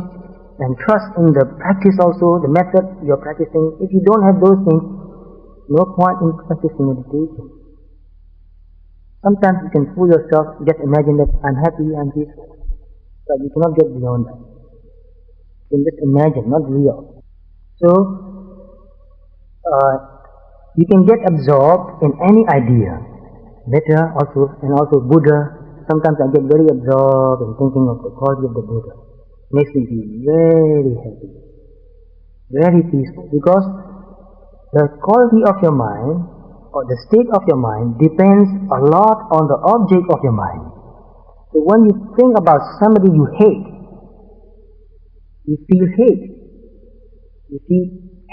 and trust in the practice also, the method you're practicing. If you don't have those things, no point in practicing meditation. Sometimes you can fool yourself, just imagine that I'm happy, I'm peaceful. But you cannot get beyond that. You can just imagine, not real. So, you can get absorbed in any idea. Metta also, and also Buddha. Sometimes I get very absorbed in thinking of the quality of the Buddha. Makes me feel very happy, very peaceful. Because the quality of your mind, or the state of your mind, depends a lot on the object of your mind. So when you think about somebody you hate, you feel hate, you feel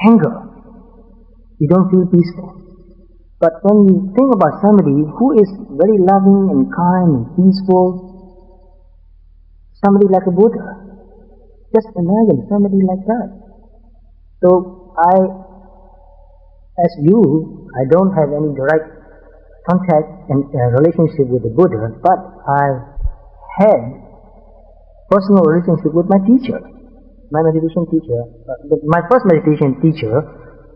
anger, you don't feel peaceful. But when you think about somebody who is very loving and kind and peaceful, somebody like a Buddha, just imagine somebody like that. So as you, I don't have any direct contact and relationship with the Buddha, but I had personal relationship with my teacher, my meditation teacher. My first meditation teacher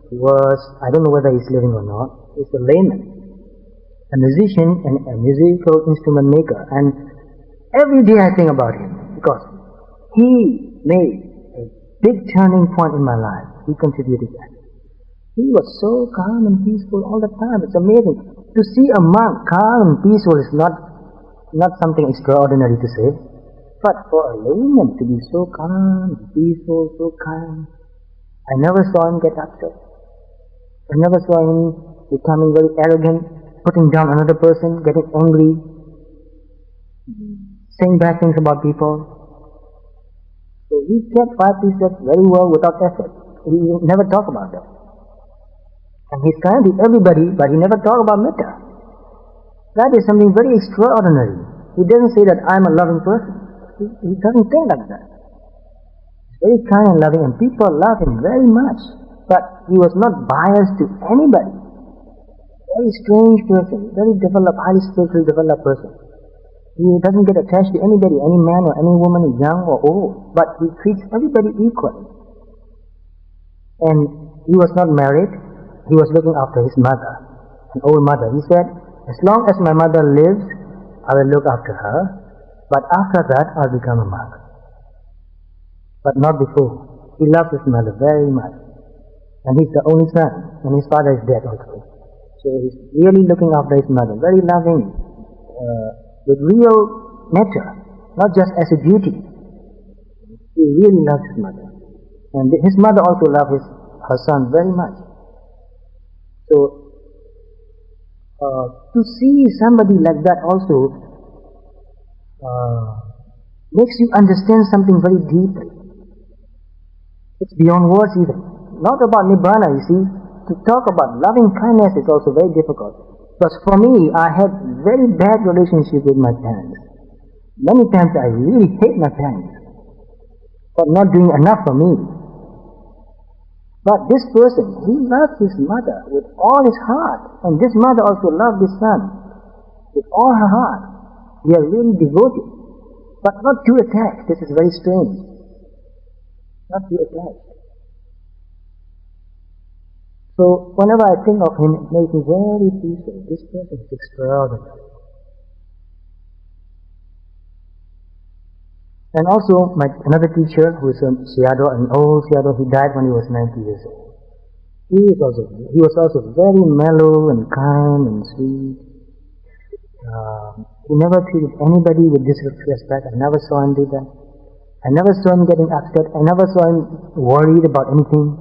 was, I don't know whether he's living or not, he's a layman, a musician and a musical instrument maker. And every day I think about him, because he made a big turning point in my life. He contributed that. He was so calm and peaceful all the time. It's amazing. To see a monk calm and peaceful is not something extraordinary to say. But for a layman to be so calm, peaceful, so kind, I never saw him get upset. I never saw him becoming very arrogant, putting down another person, getting angry. saying bad things about people. So he kept 5 precepts very well without effort. He never talked about that. And he's kind to everybody, but he never talked about metta. That is something very extraordinary. He doesn't say that I'm a loving person. He doesn't think like that. He's very kind and loving, and people love him very much. But he was not biased to anybody. Very strange person, very developed, highly spiritually developed person. He doesn't get attached to anybody, any man or any woman, young or old, but he treats everybody equally. And he was not married. He was looking after his mother, an old mother. He said, as long as my mother lives, I will look after her, but after that I'll become a monk. But not before. He loved his mother very much. And he's the only son, and his father is dead also. So he's really looking after his mother, very loving, with real metta, not just as a duty. He really loves his mother. And his mother also loved her son very much. So, to see somebody like that also makes you understand something very deeply. It's beyond words even. Not about Nibbana, you see. To talk about loving kindness is also very difficult. But for me, I had very bad relationship with my parents. Many times I really hate my parents for not doing enough for me. But this person, he loved his mother with all his heart. And this mother also loved his son with all her heart. They are really devoted. But not too attached. This is very strange. Not too attached. So whenever I think of him, it makes me very peaceful. This person is extraordinary. And also, another teacher, who is Sayadaw, an old Sayadaw, he died when he was 90 years old. He was also very mellow and kind and sweet. He never treated anybody with disrespect. I never saw him do that. I never saw him getting upset. I never saw him worried about anything.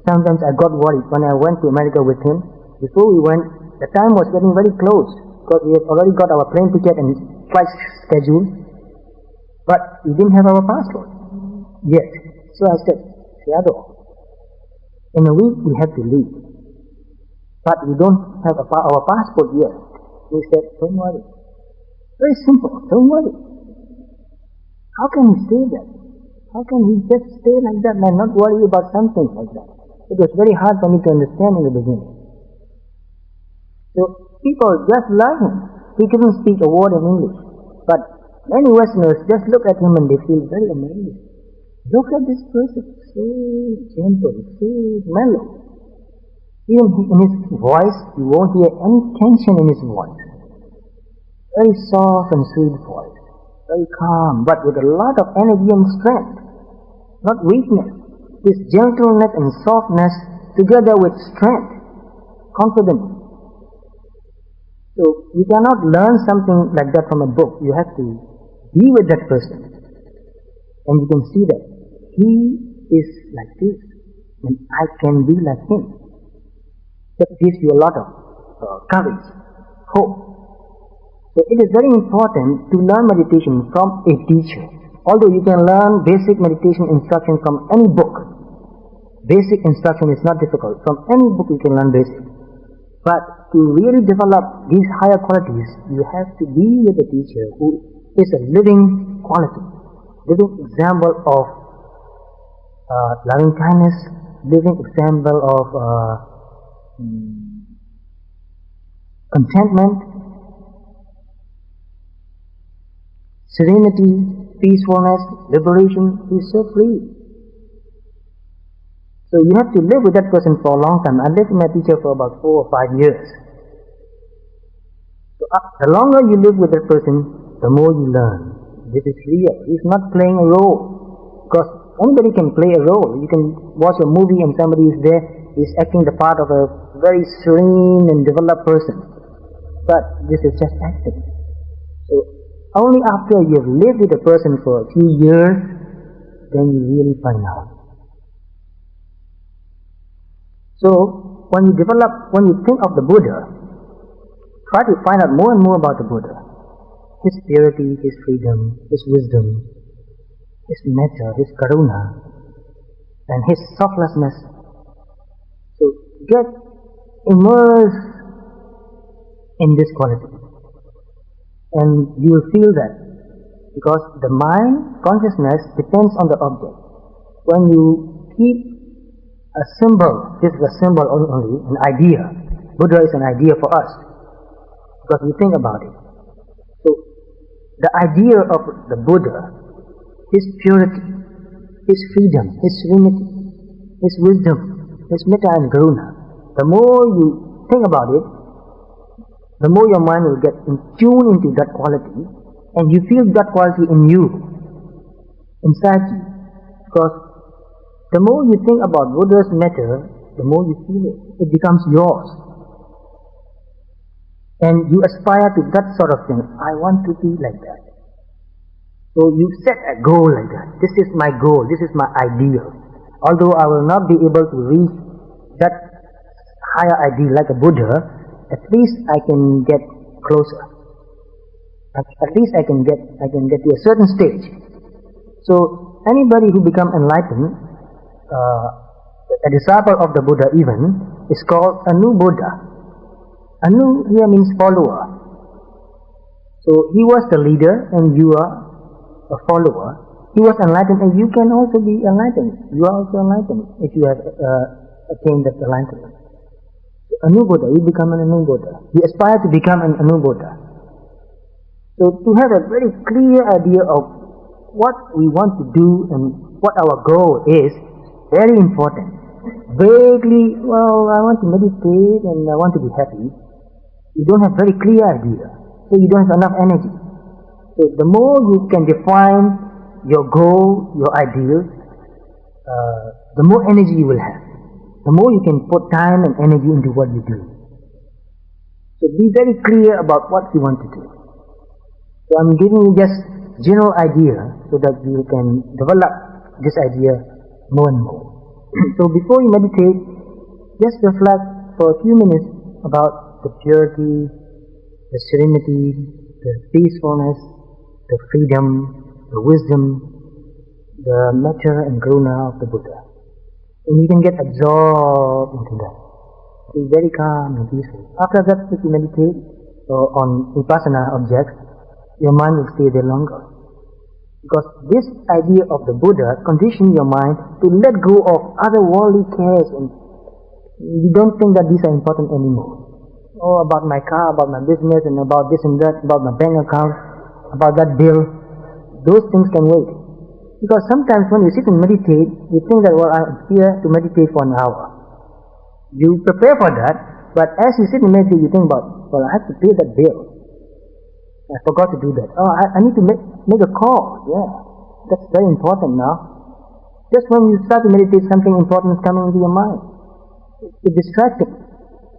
Sometimes I got worried when I went to America with him. Before we went, the time was getting very close because we had already got our plane ticket and flight schedule. But we didn't have our passport yet. So I said, Sayadaw, in a week we have to leave. But we don't have our passport yet. He said, don't worry. Very simple, don't worry. How can he say that? How can he just stay like that and not worry about something like that? It was very hard for me to understand in the beginning. So people just love him. He couldn't speak a word in English. But many Westerners just look at him and they feel very amazed. Look at this person, so gentle, so mellow. Even in his voice, you won't hear any tension in his voice. Very soft and sweet voice. Very calm, but with a lot of energy and strength. Not weakness. This gentleness and softness together with strength, confidence. So you cannot learn something like that from a book. You have to be with that person. And you can see that he is like this. And I can be like him. That gives you a lot of courage, hope. So it is very important to learn meditation from a teacher. Although you can learn basic meditation instruction from any book. Basic instruction is not difficult. From any book you can learn basic. But to really develop these higher qualities, you have to be with a teacher who is a living quality, living example of loving kindness, living example of contentment, serenity, peacefulness, liberation. He is so free. So you have to live with that person for a long time. I lived with my teacher for about 4 or 5 years. So the longer you live with that person, the more you learn. This is real. He's not playing a role. Because anybody can play a role. You can watch a movie and somebody is there, he's acting the part of a very serene and developed person. But this is just acting. So only after you have lived with a person for a few years, then you really find out. So when you think of the Buddha, try to find out more and more about the Buddha. His purity, His freedom, His wisdom, His metta, His karuna, and His selflessness. So get immersed in this quality, and you will feel that, because the mind consciousness depends on the object. When you keep a symbol, this is a symbol only, an idea. Buddha is an idea for us, because we think about it. So the idea of the Buddha, His purity, His freedom, His serenity, His wisdom, His metta and karuna, the more you think about it, the more your mind will get in tune into that quality, and you feel that quality in you, inside you. Because the more you think about Buddha's metta, the more you feel it. It becomes yours. And you aspire to that sort of thing. I want to be like that. So you set a goal like that. This is my goal. This is my ideal. Although I will not be able to reach that higher ideal like a Buddha, at least I can get closer. At least I can get to a certain stage. So anybody who become enlightened, a disciple of the Buddha even, is called a new Buddha. Anu here means follower. So he was the leader and you are a follower. He was enlightened and you can also be enlightened. You are also enlightened if you have attained that enlightenment. A new Buddha, we become an new Buddha. We aspire to become a new Buddha. So to have a very clear idea of what we want to do and what our goal is, very important. Vaguely, well, I want to meditate and I want to be happy. You don't have very clear idea. So you don't have enough energy. So the more you can define your goal, your ideal, the more energy you will have. The more you can put time and energy into what you do. So be very clear about what you want to do. So I'm giving you just general idea so that you can develop this idea more and more. So before you meditate, just reflect for a few minutes about the purity, the serenity, the peacefulness, the freedom, the wisdom, the metta and karuna of the Buddha. And you can get absorbed into that. Be very calm and peaceful. After that, if you meditate on Vipassana objects, your mind will stay there longer. Because this idea of the Buddha conditions your mind to let go of other worldly cares, and you don't think that these are important anymore. Oh, about my car, about my business, and about this and that, about my bank account, about that bill. Those things can wait. Because sometimes when you sit and meditate, you think that, well, I'm here to meditate for an hour. You prepare for that, but as you sit and meditate, you think about, well, I have to pay that bill. I forgot to do that. Oh, I need to make a call. Yeah, that's very important now. Just when you start to meditate, something important is coming into your mind. It's distracting.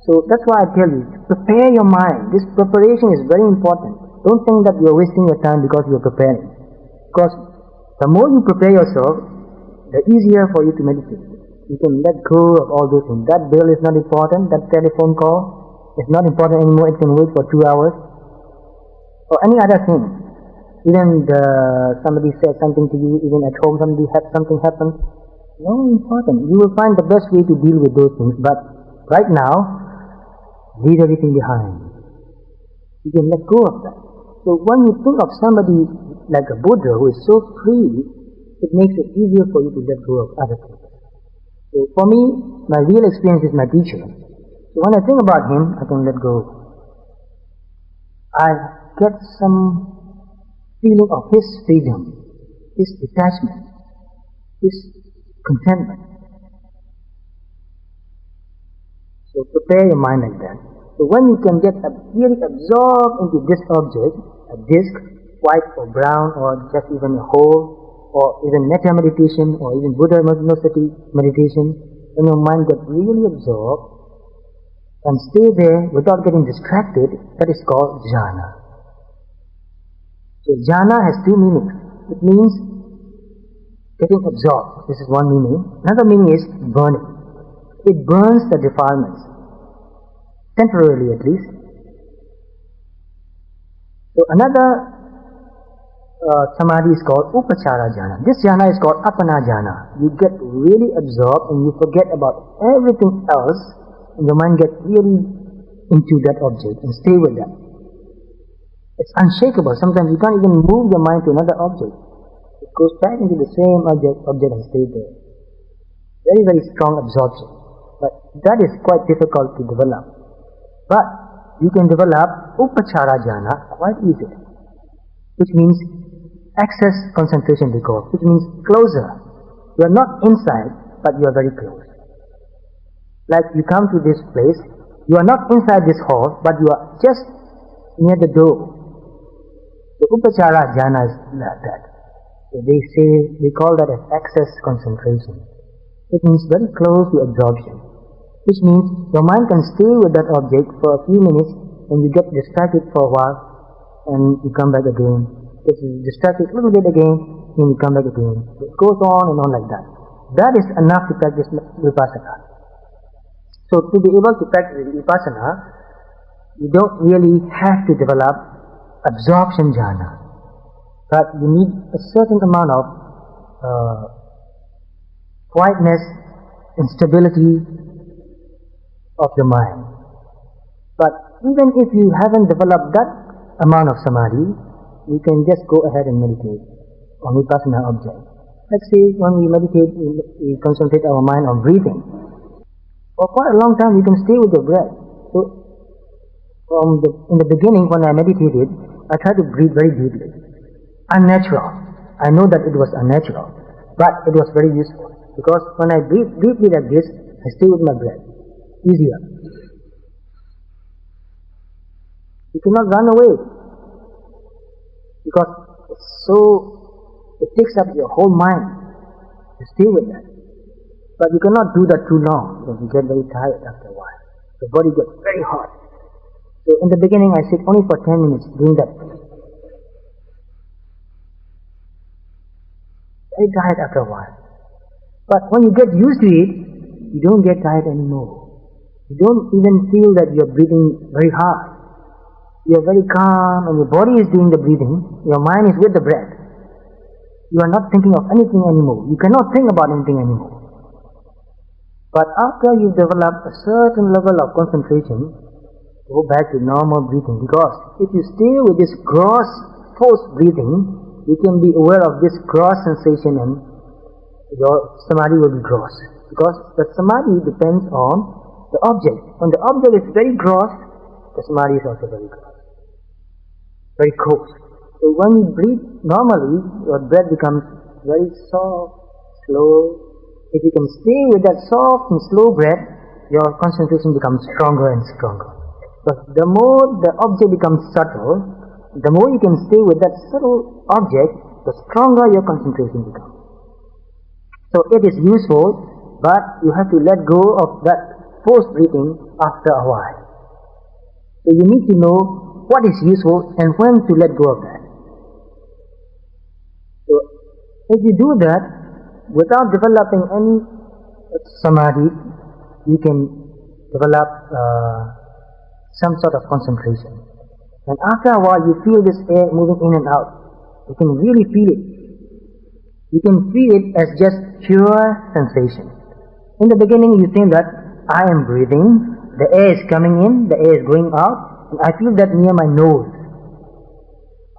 So that's why I tell you, prepare your mind. This preparation is very important. Don't think that you're wasting your time because you're preparing. Because the more you prepare yourself, the easier for you to meditate. You can let go of all those things. That bill is not important. That telephone call is not important anymore. It can wait for 2 hours. Or any other thing. Even somebody said something to you, even at home something happened. No important. You will find the best way to deal with those things. But right now, leave everything behind. You can let go of that. So when you think of somebody like a Buddha who is so free, it makes it easier for you to let go of other things. So for me, my real experience is my teacher. So when I think about him, I can let go. I get some feeling of his freedom, his detachment, his contentment. So prepare your mind like that. So when you can get really absorbed into this object, a disc, white or brown, or just even a hole, or even metta meditation, or even Buddha meditation, when your mind gets really absorbed and stay there without getting distracted, that is called Jhana. So Jhana has two meanings. It means getting absorbed. This is one meaning. Another meaning is burning. It burns the defilements, temporarily at least. So another samadhi is called Upachara Jhana. This jhana is called Apana Jhana. You get really absorbed and you forget about everything else, and your mind gets really into that object and stay with that. It's unshakable. Sometimes you can't even move your mind to another object. It goes back into the same object and stays there. Very, very strong absorption. But that is quite difficult to develop. But you can develop Upachara Jhana quite easily, which means access concentration we call, which means closer. You are not inside, but you are very close. Like you come to this place, you are not inside this hall, but you are just near the door. The Upachara Jhana is like that. So they call that as access concentration. It means very close to absorption, which means your mind can stay with that object for a few minutes and you get distracted for a while and you come back again. Get distracted a little bit again and you come back again. It goes on and on like that. That is enough to practice Vipassana. So to be able to practice Vipassana, you don't really have to develop absorption jhana, but you need a certain amount of quietness and stability of the mind. But even if you haven't developed that amount of samadhi, you can just go ahead and meditate on Vipassana object. Let's say when we meditate, we concentrate our mind on breathing. For quite a long time you can stay with your breath. So in the beginning when I meditated, I tried to breathe very deeply. Unnatural. I know that it was unnatural, but it was very useful. Because when I breathe deeply like this, I stay with my breath. Easier. You cannot run away. Because it takes up your whole mind to stay with that. But you cannot do that too long because you get very tired after a while. The body gets very hot. So in the beginning I sit only for 10 minutes doing that. Very tired after a while. But when you get used to it, you don't get tired anymore. You don't even feel that you're breathing very hard. You're very calm and your body is doing the breathing. Your mind is with the breath. You are not thinking of anything anymore. You cannot think about anything anymore. But after you develop a certain level of concentration, go back to normal breathing. Because if you stay with this gross forced breathing, you can be aware of this gross sensation and your samadhi will be gross. Because the samadhi depends on the object. When the object is very gross, the samadhi is also very gross. Very coarse. So when you breathe normally, your breath becomes very soft, slow. If you can stay with that soft and slow breath, your concentration becomes stronger and stronger. But the more the object becomes subtle, the more you can stay with that subtle object, the stronger your concentration becomes. So it is useful, but you have to let go of that forced breathing after a while. So you need to know what is useful and when to let go of that. So if you do that, without developing any samadhi, you can develop some sort of concentration. And after a while you feel this air moving in and out. You can really feel it. You can feel it as just pure sensation. In the beginning you think that I am breathing, the air is coming in, the air is going out, and I feel that near my nose.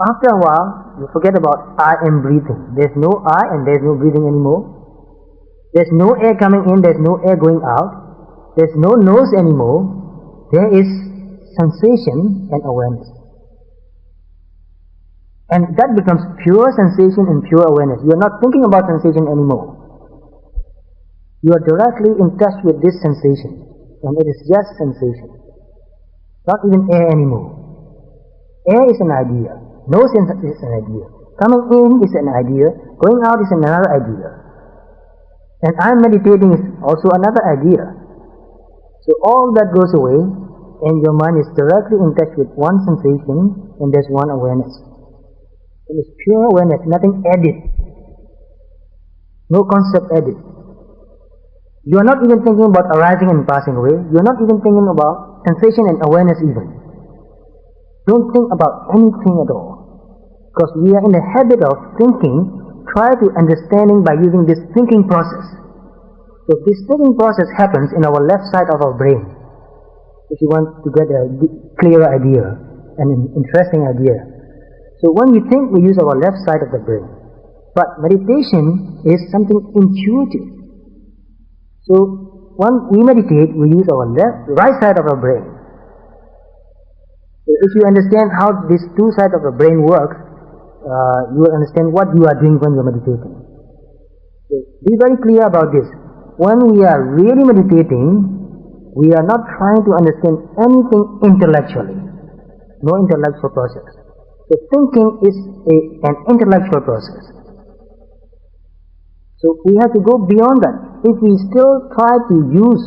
After a while, you forget about I am breathing. There's no I and there's no breathing anymore. There's no air coming in, there's no air going out. There's no nose anymore. There is sensation and awareness. And that becomes pure sensation and pure awareness. You are not thinking about sensation anymore. You are directly in touch with this sensation. And it is just sensation. Not even air anymore. Air is an idea. Nose is an idea. Coming in is an idea. Going out is another idea. And I am meditating is also another idea. So all that goes away and your mind is directly in touch with one sensation and there's one awareness. It is pure awareness, nothing added. No concept added. You are not even thinking about arising and passing away. You are not even thinking about sensation and awareness even. Don't think about anything at all. Because we are in the habit of thinking, try to understanding by using this thinking process. So this thinking process happens in our left side of our brain. If you want to get a clearer idea, an interesting idea. So when we think, we use our left side of the brain. But meditation is something intuitive. So when we meditate, we use our right side of our brain. So if you understand how these two sides of the brain work, you will understand what you are doing when you are meditating. So be very clear about this. When we are really meditating, we are not trying to understand anything intellectually. No intellectual process. So thinking is an intellectual process. So we have to go beyond that. If we still try to use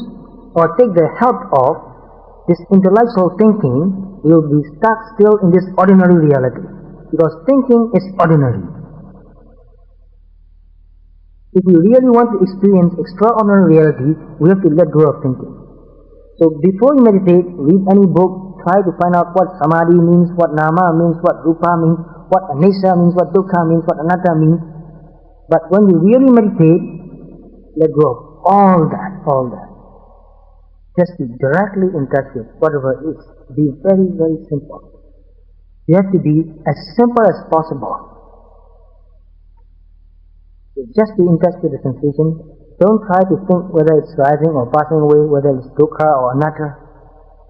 or take the help of this intellectual thinking, we will be stuck still in this ordinary reality. Because thinking is ordinary. If we really want to experience extraordinary reality, we have to let go of thinking. So before you meditate, read any book, try to find out what samadhi means, what nama means, what rupa means, what anicca means, what dukkha means, what anatta means. But when you really meditate, let go of all that. Just be directly in touch with whatever is. Be very, very simple. You have to be as simple as possible. So just be in touch with the sensation. Don't try to think whether it's rising or passing away, whether it's dukkha or anatta,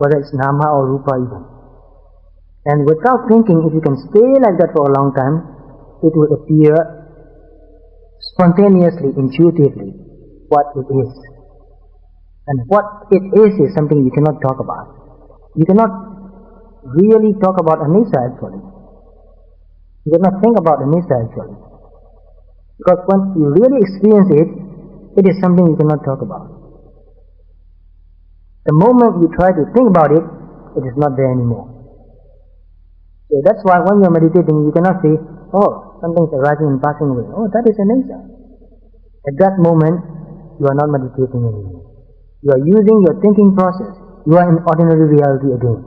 whether it's nama or rupa even. And without thinking, if you can stay like that for a long time, it will appear spontaneously, intuitively, what it is. And what it is something you cannot talk about. You cannot really talk about anicca actually. You cannot think about anicca actually. Because when you really experience it, it is something you cannot talk about. The moment you try to think about it, it is not there anymore. So that's why when you are meditating, you cannot say, oh, something is arising and passing away. Oh, that is anicca. At that moment, you are not meditating anymore. You are using your thinking process. You are in ordinary reality again.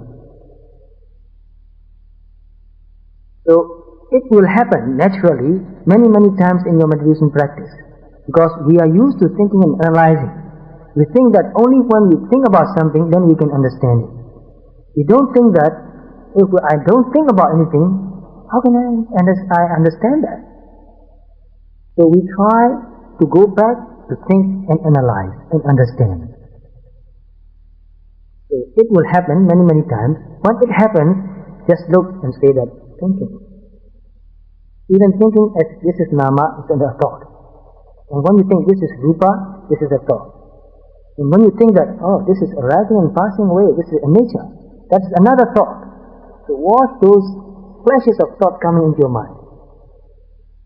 So it will happen naturally many times in your meditation practice. Because we are used to thinking and analyzing. We think that only when we think about something, then we can understand it. We don't think that if I don't think about anything, how can I understand that? So we try to go back to think and analyze and understand. So it will happen many times. When it happens, just look and say that thinking. Even thinking as this is nama, it's a thought. And when you think this is rupa, this is a thought. And when you think that, oh, this is arising and passing away, this is anicca, that's another thought. So watch those flashes of thought coming into your mind.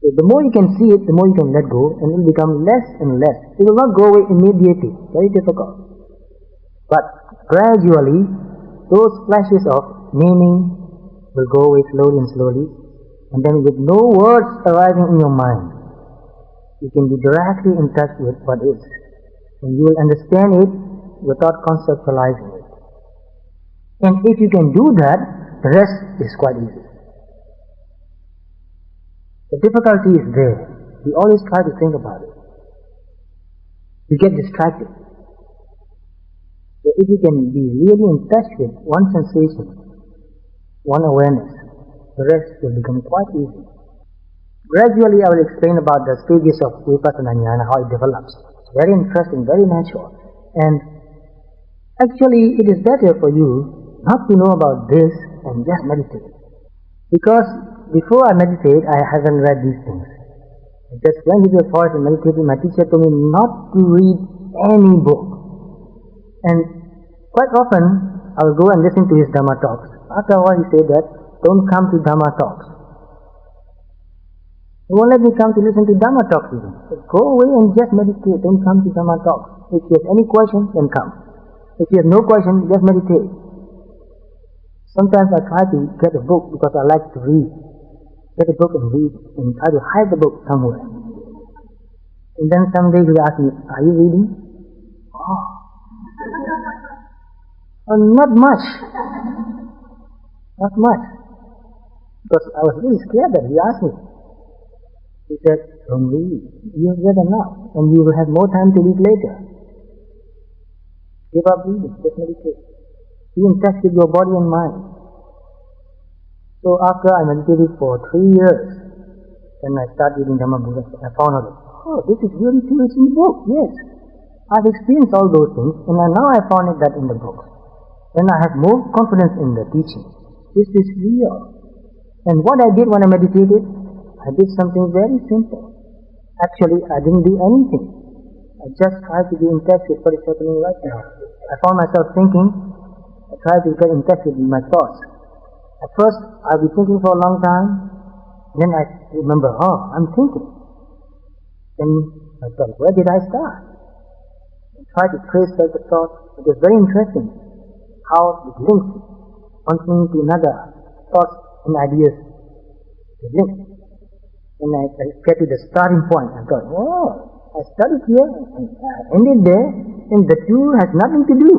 So the more you can see it, the more you can let go, and it will become less and less. It will not go away immediately, very difficult. But gradually, those flashes of meaning will go away slowly and slowly, and then with no words arising in your mind, you can be directly in touch with what is. And you will understand it without conceptualizing it. And if you can do that, the rest is quite easy. The difficulty is there. We always try to think about it. You get distracted. So if you can be really in touch with one sensation, one awareness, the rest will become quite easy. Gradually I will explain about the stages of Vipassana Jnana, how it develops. It's very interesting, very natural. And actually it is better for you not to know about this and just meditate. Because before I meditate, I haven't read these things. I just went into the forest and meditated. My teacher told me not to read any book. And quite often I will go and listen to his Dhamma talks. After a while he said that, don't come to Dhamma talks. He won't let me come to listen to Dhamma talks even. So go away and just meditate, don't come to Dhamma talks. If you have any question, then come. If you have no question, just meditate. Sometimes I try to get a book because I like to read. Get a book and read, and try to hide the book somewhere. And then someday he will ask me, are you reading? Oh, not much. Not much. Because I was really scared that he asked me. He said, don't read. You have read enough, and you will have more time to read later. Give up reading, just meditate. Be in touch with your body and mind. So after I meditated for 3 years, then I started reading Dhamma Buddha. I found out, oh, this is really true, it's in the book. Yes, I've experienced all those things, and now I found it that in the books. Then I have more confidence in the teaching. This is real. And what I did when I meditated, I did something very simple. Actually, I didn't do anything. I just tried to be in touch with what is happening right now. I found myself thinking. I tried to get in touch with my thoughts. At first, I'll be thinking for a long time. Then I remember, oh, I'm thinking. Then I thought, where did I start? I tried to trace back the thought. It was very interesting how it links one thing to another. Thoughts and ideas, they link. And I get to the starting point. I thought, oh, I started here and I ended there, and the two has nothing to do.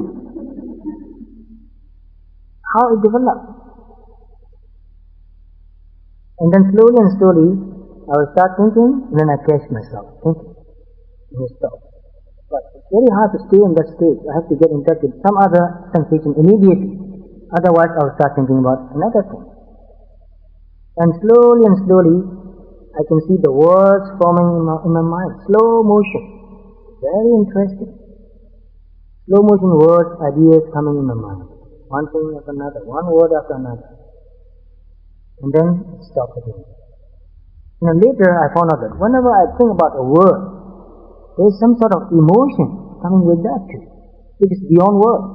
How it developed. And then slowly and slowly, I will start thinking, and then I catch myself thinking. And I stop. But it's very hard to stay in that state. I have to get in touch with some other sensation immediately. Otherwise, I will start thinking about another thing. And slowly, I can see the words forming in my mind. Slow motion. Very interesting. Slow motion words, ideas coming in my mind. One thing after another, one word after another. And then it stops again. And then later I found out that whenever I think about a word, there is some sort of emotion coming with that too. It is beyond words.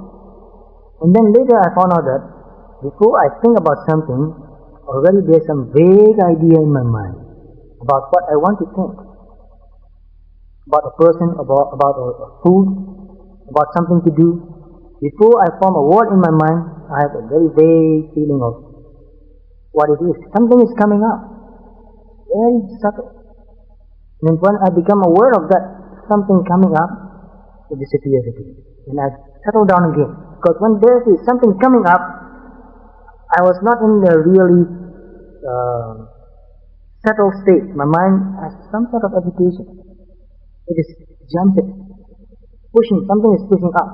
And then later I found out that before I think about something, already there is some vague idea in my mind about what I want to think. About a person, about a food, about something to do. Before I form a word in my mind, I have a very vague feeling of what it is. Something is coming up. Very subtle. And when I become aware of that something coming up, it disappears again. And I settle down again. Because when there is something coming up, I was not in the really settled state. My mind has some sort of agitation. It is jumping, pushing, something is pushing up.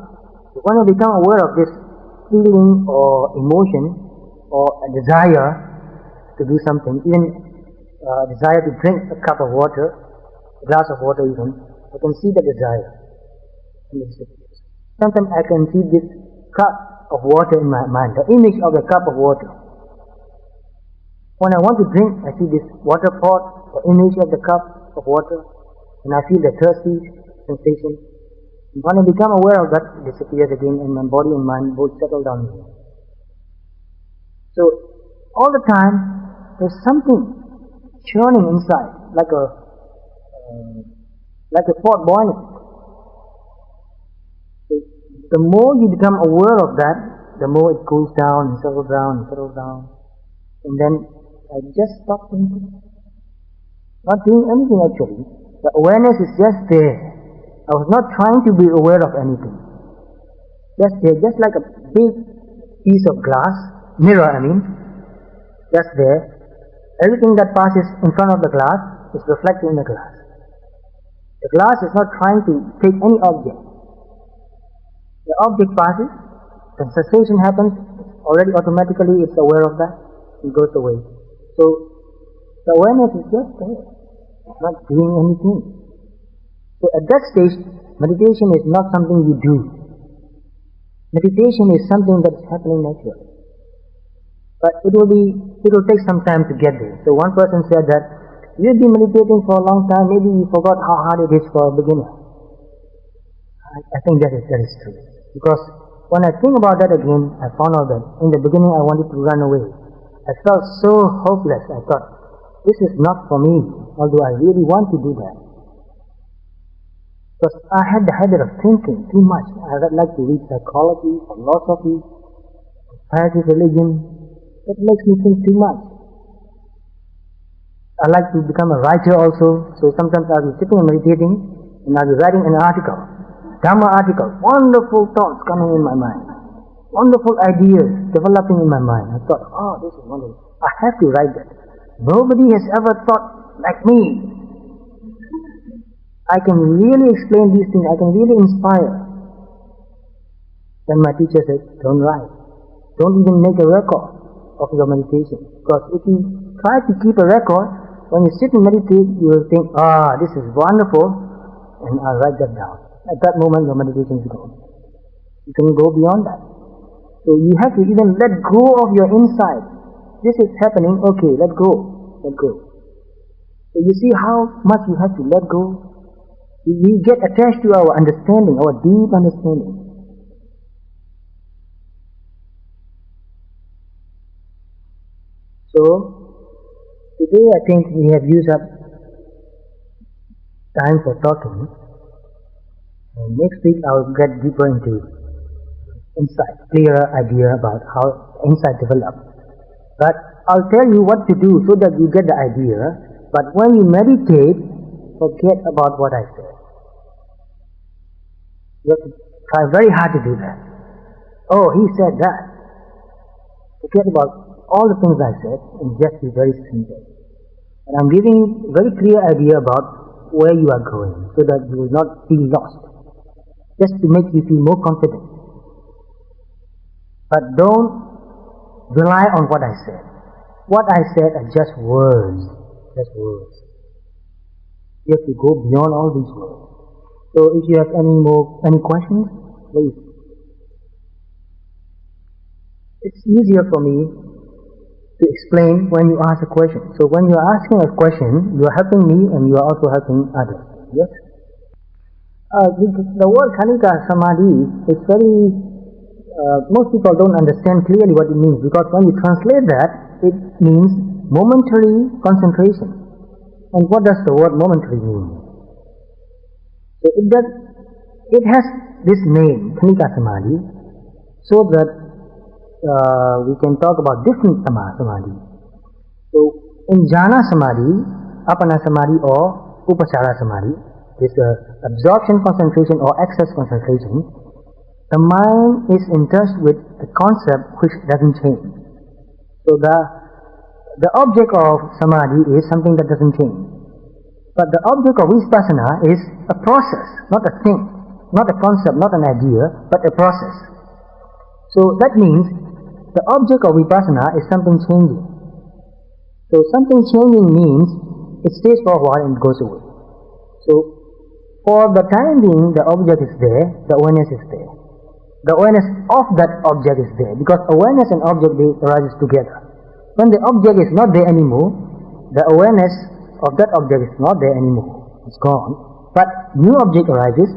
So when I become aware of this feeling or emotion or a desire to do something, even a desire to drink a cup of water, a glass of water even, I can see the desire. Sometimes I can see this cup of water in my mind, the image of the cup of water. When I want to drink, I see this water pot, the image of the cup of water, and I feel the thirsty sensation. And when I become aware of that, it disappears again, and my body and mind both settle down again. So, all the time, there's something churning inside, like a pot boiling. So, the more you become aware of that, the more it cools down and settles down and settles down. And then I just stop thinking. Not doing anything actually. The awareness is just there. I was not trying to be aware of anything. Just there, just like a big piece of glass, mirror I mean, just there. Everything that passes in front of the glass is reflected in the glass. The glass is not trying to take any object. The object passes, the sensation happens, already automatically it's aware of that, it goes away. So, the awareness is just there, it's not doing anything. So at that stage, meditation is not something you do. Meditation is something that is happening naturally. But it will take some time to get there. So one person said that, you've been meditating for a long time, maybe you forgot how hard it is for a beginner. I think that is true. Because when I think about that again, I found out that in the beginning I wanted to run away. I felt so hopeless. I thought, this is not for me, although I really want to do that. Because I had the habit of thinking too much. I would like to read psychology, philosophy, comparative religion. That makes me think too much. I like to become a writer also, so sometimes I'll be sitting and meditating, and I'll be writing an article, Dhamma article, wonderful thoughts coming in my mind. wonderful ideas developing in my mind. I thought, oh, this is wonderful. I have to write that. Nobody has ever thought like me. I can really explain these things. I can really inspire. Then my teacher said, don't write. Don't even make a record of your meditation. Because if you try to keep a record, when you sit and meditate, you will think, this is wonderful, and I'll write that down. At that moment, your meditation is gone. You can go beyond that. So you have to even let go of your inside. This is happening, okay, let go. Let go. So you see how much you have to let go? We get attached to our understanding, our deep understanding. So, today I think we have used up time for talking. And next week I will get deeper into insight, clearer idea about how insight develops. But I'll tell you what to do so that you get the idea. But when you meditate, forget about what I said. You have to try very hard to do that. Oh, he said that. Forget about all the things I said and just be very simple. And I'm giving you a very clear idea about where you are going so that you will not feel lost. Just to make you feel more confident. But don't rely on what I said. What I said are just words. Just words. You have to go beyond all these words. So if you have any questions, please. It's easier for me to explain when you ask a question. So when you are asking a question, you are helping me and you are also helping others. Yes? The word Khanika Samadhi is very, most people don't understand clearly what it means, because when you translate that, it means momentary concentration. And what does the word momentary mean? So it has this name, Khanika Samadhi, so that we can talk about different samadhi. So in Jhana Samadhi, Apana Samadhi or Upachara Samadhi, this absorption concentration or access concentration, the mind is in touch with the concept which doesn't change. So the object of Samadhi is something that doesn't change. But the object of Vipassana is a process, not a thing, not a concept, not an idea, but a process. So that means the object of Vipassana is something changing. So something changing means it stays for a while and it goes away. So for the time being, the object is there, the awareness is there. The awareness of that object is there, because awareness and object, they arise together. When the object is not there anymore, the awareness of that object is not there anymore. It's gone. But new object arises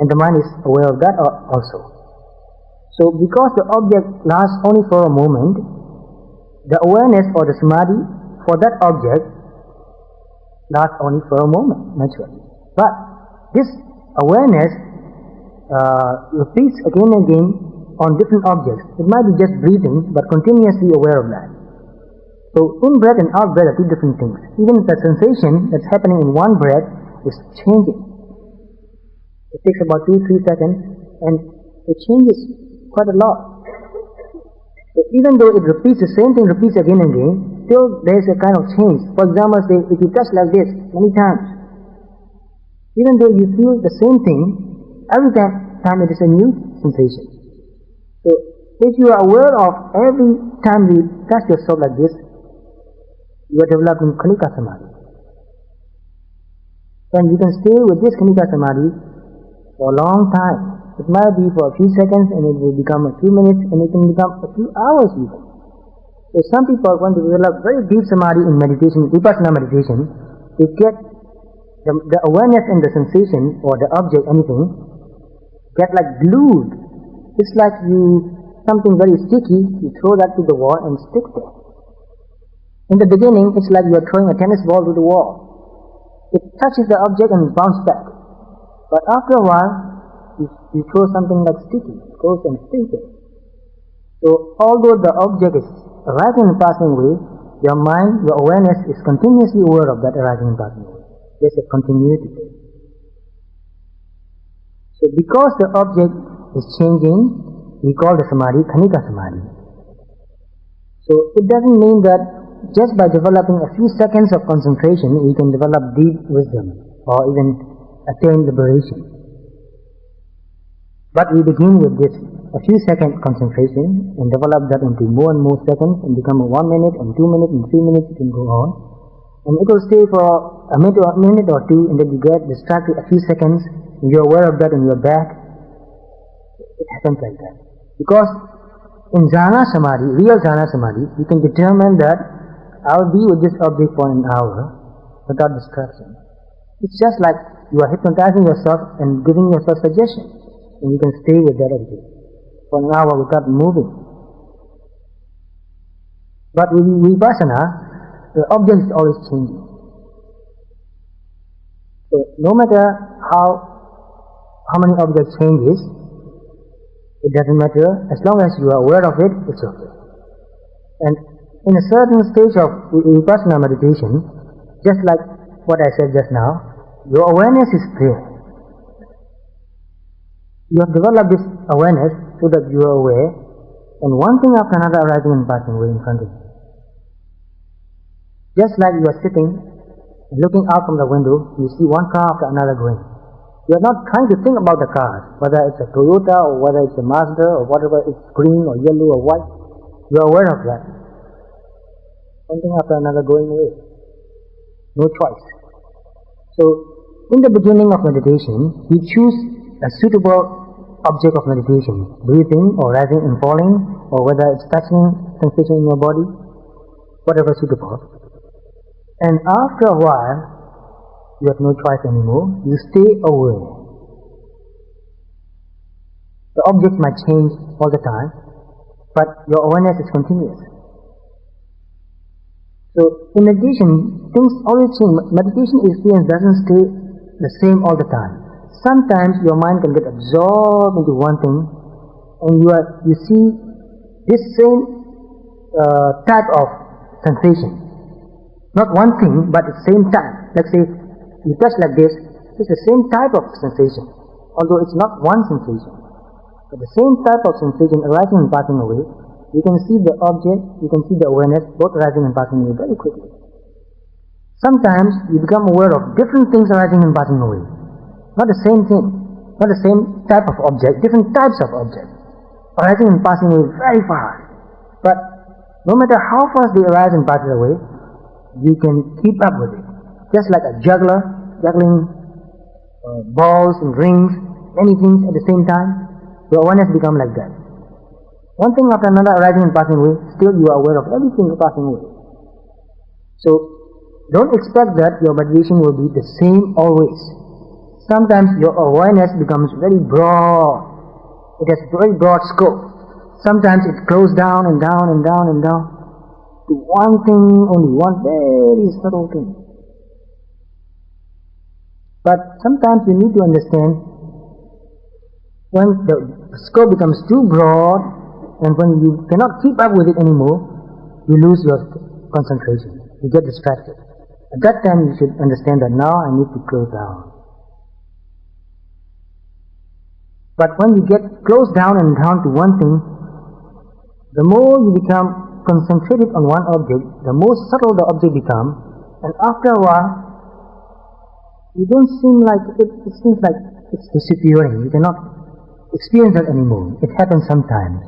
and the mind is aware of that also. So because the object lasts only for a moment, the awareness or the samadhi for that object lasts only for a moment, naturally. But this awareness repeats again and again on different objects. It might be just breathing, but continuously aware of that. So in-breath and out-breath are two different things. Even the sensation that's happening in one breath is changing. It takes about 2-3 seconds and it changes quite a lot. So even though it repeats the same thing, repeats again and again, still there is a kind of change. For example, say if you touch like this many times, even though you feel the same thing, every time it is a new sensation. So if you are aware of every time you touch yourself like this, you are developing Khanika Samadhi. And you can stay with this Khanika Samadhi for a long time. It might be for a few seconds and it will become a few minutes and it can become a few hours even. So some people want to develop very deep samadhi in meditation, Vipassana meditation. They get the awareness and the sensation or the object, anything, get like glued. It's like something very sticky, you throw that to the wall and stick there. In the beginning, it's like you are throwing a tennis ball to the wall. It touches the object and bounces back. But after a while, you throw something like sticky, it goes and stays there. So although the object is arising and passing away, your mind, your awareness is continuously aware of that arising and passing away. There's a continuity there. So because the object is changing, we call the samadhi Khanika samadhi. So it doesn't mean that just by developing a few seconds of concentration we can develop deep wisdom or even attain liberation. But we begin with this a few second concentration and develop that into more and more seconds and become a 1 minute and 2 minutes and 3 minutes, it can go on. And it will stay for a minute or two, and then you get distracted a few seconds and you're aware of that and you're back. It happens like that. Because in Jhana samadhi, real Jhana samadhi, you can determine that I'll be with this object for an hour without distraction. It's just like you are hypnotizing yourself and giving yourself suggestions, and you can stay with that object for an hour without moving. But with vipassana, the object is always changing. So no matter how many objects changes, it doesn't matter. As long as you are aware of it, it's okay. And in a certain stage of vipassana meditation, just like what I said just now, your awareness is there. You have developed this awareness so that you are aware, and one thing after another arising and passing away in front of you. Just like you are sitting and looking out from the window, you see one car after another going. You are not trying to think about the cars, whether it's a Toyota or whether it's a Mazda or whatever, it's green or yellow or white. You are aware of that. One thing after another going away. No choice. So, in the beginning of meditation, you choose a suitable object of meditation, breathing or rising and falling, or whether it's touching sensation in your body, whatever suitable. And after a while, you have no choice anymore. You stay aware. The object might change all the time, but your awareness is continuous. So in meditation, things always change. Meditation experience doesn't stay the same all the time. Sometimes your mind can get absorbed into one thing, and you see this same type of sensation. Not one thing, but at the same time. Let's say you touch like this, it's the same type of sensation, although it's not one sensation. But the same type of sensation arising and passing away, you can see the object, you can see the awareness, both arising and passing away very quickly. Sometimes you become aware of different things arising and passing away. Not the same thing, not the same type of object, different types of objects, arising and passing away very fast. But no matter how fast they arise and pass away, you can keep up with it. Just like a juggler juggling balls and rings, many things at the same time, your awareness becomes like that. One thing after another arising and passing away, still you are aware of everything passing away. So don't expect that your meditation will be the same always. Sometimes your awareness becomes very broad. It has very broad scope. Sometimes it goes down and down and down and down to one thing, only one very subtle thing. But sometimes you need to understand when the scope becomes too broad and when you cannot keep up with it anymore, you lose your concentration. You get distracted. At that time you should understand that now I need to close down. But when you get close down and down to one thing, the more you become concentrated on one object, the more subtle the object becomes, and after a while, you don't seem like it seems like it's disappearing. You cannot experience that anymore. It happens sometimes.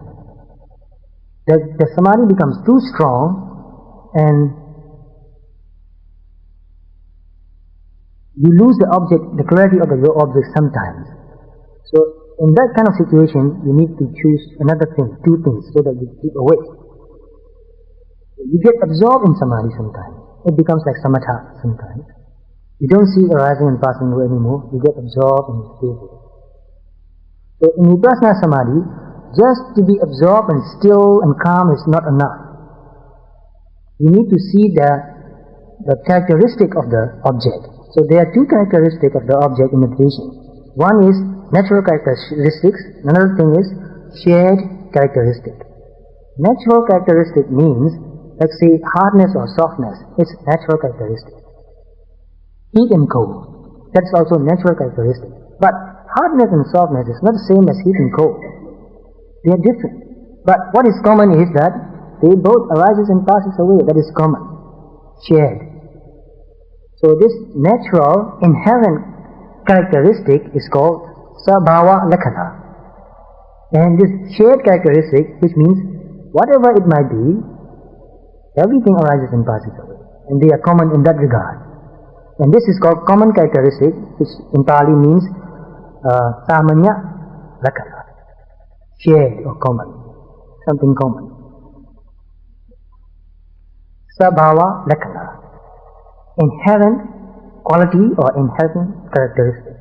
The samadhi becomes too strong, and you lose the object, the clarity of your object sometimes. So in that kind of situation, you need to choose another thing, two things, so that you keep awake. You get absorbed in samadhi sometimes. It becomes like samatha sometimes. You don't see arising and passing away anymore. You get absorbed and stay there. So in vipassana samadhi, just to be absorbed and still and calm is not enough. You need to see the characteristic of the object. So there are two characteristics of the object in meditation. One is natural characteristics. Another thing is shared characteristic. Natural characteristic means, let's say, hardness or softness. It's natural characteristic. Heat and cold. That's also natural characteristic. But hardness and softness is not the same as heat and cold. They are different. But what is common is that they both arises and passes away. That is common, shared. So this natural, inherent characteristic is called sabhava lakkhana. And this shared characteristic, which means whatever it might be, everything arises and passes away. And they are common in that regard. And this is called common characteristic, which in Pali means samanya lakkhana. Shared or common. Something common. Sabhava lakkhana. Inherent quality or inherent characteristic.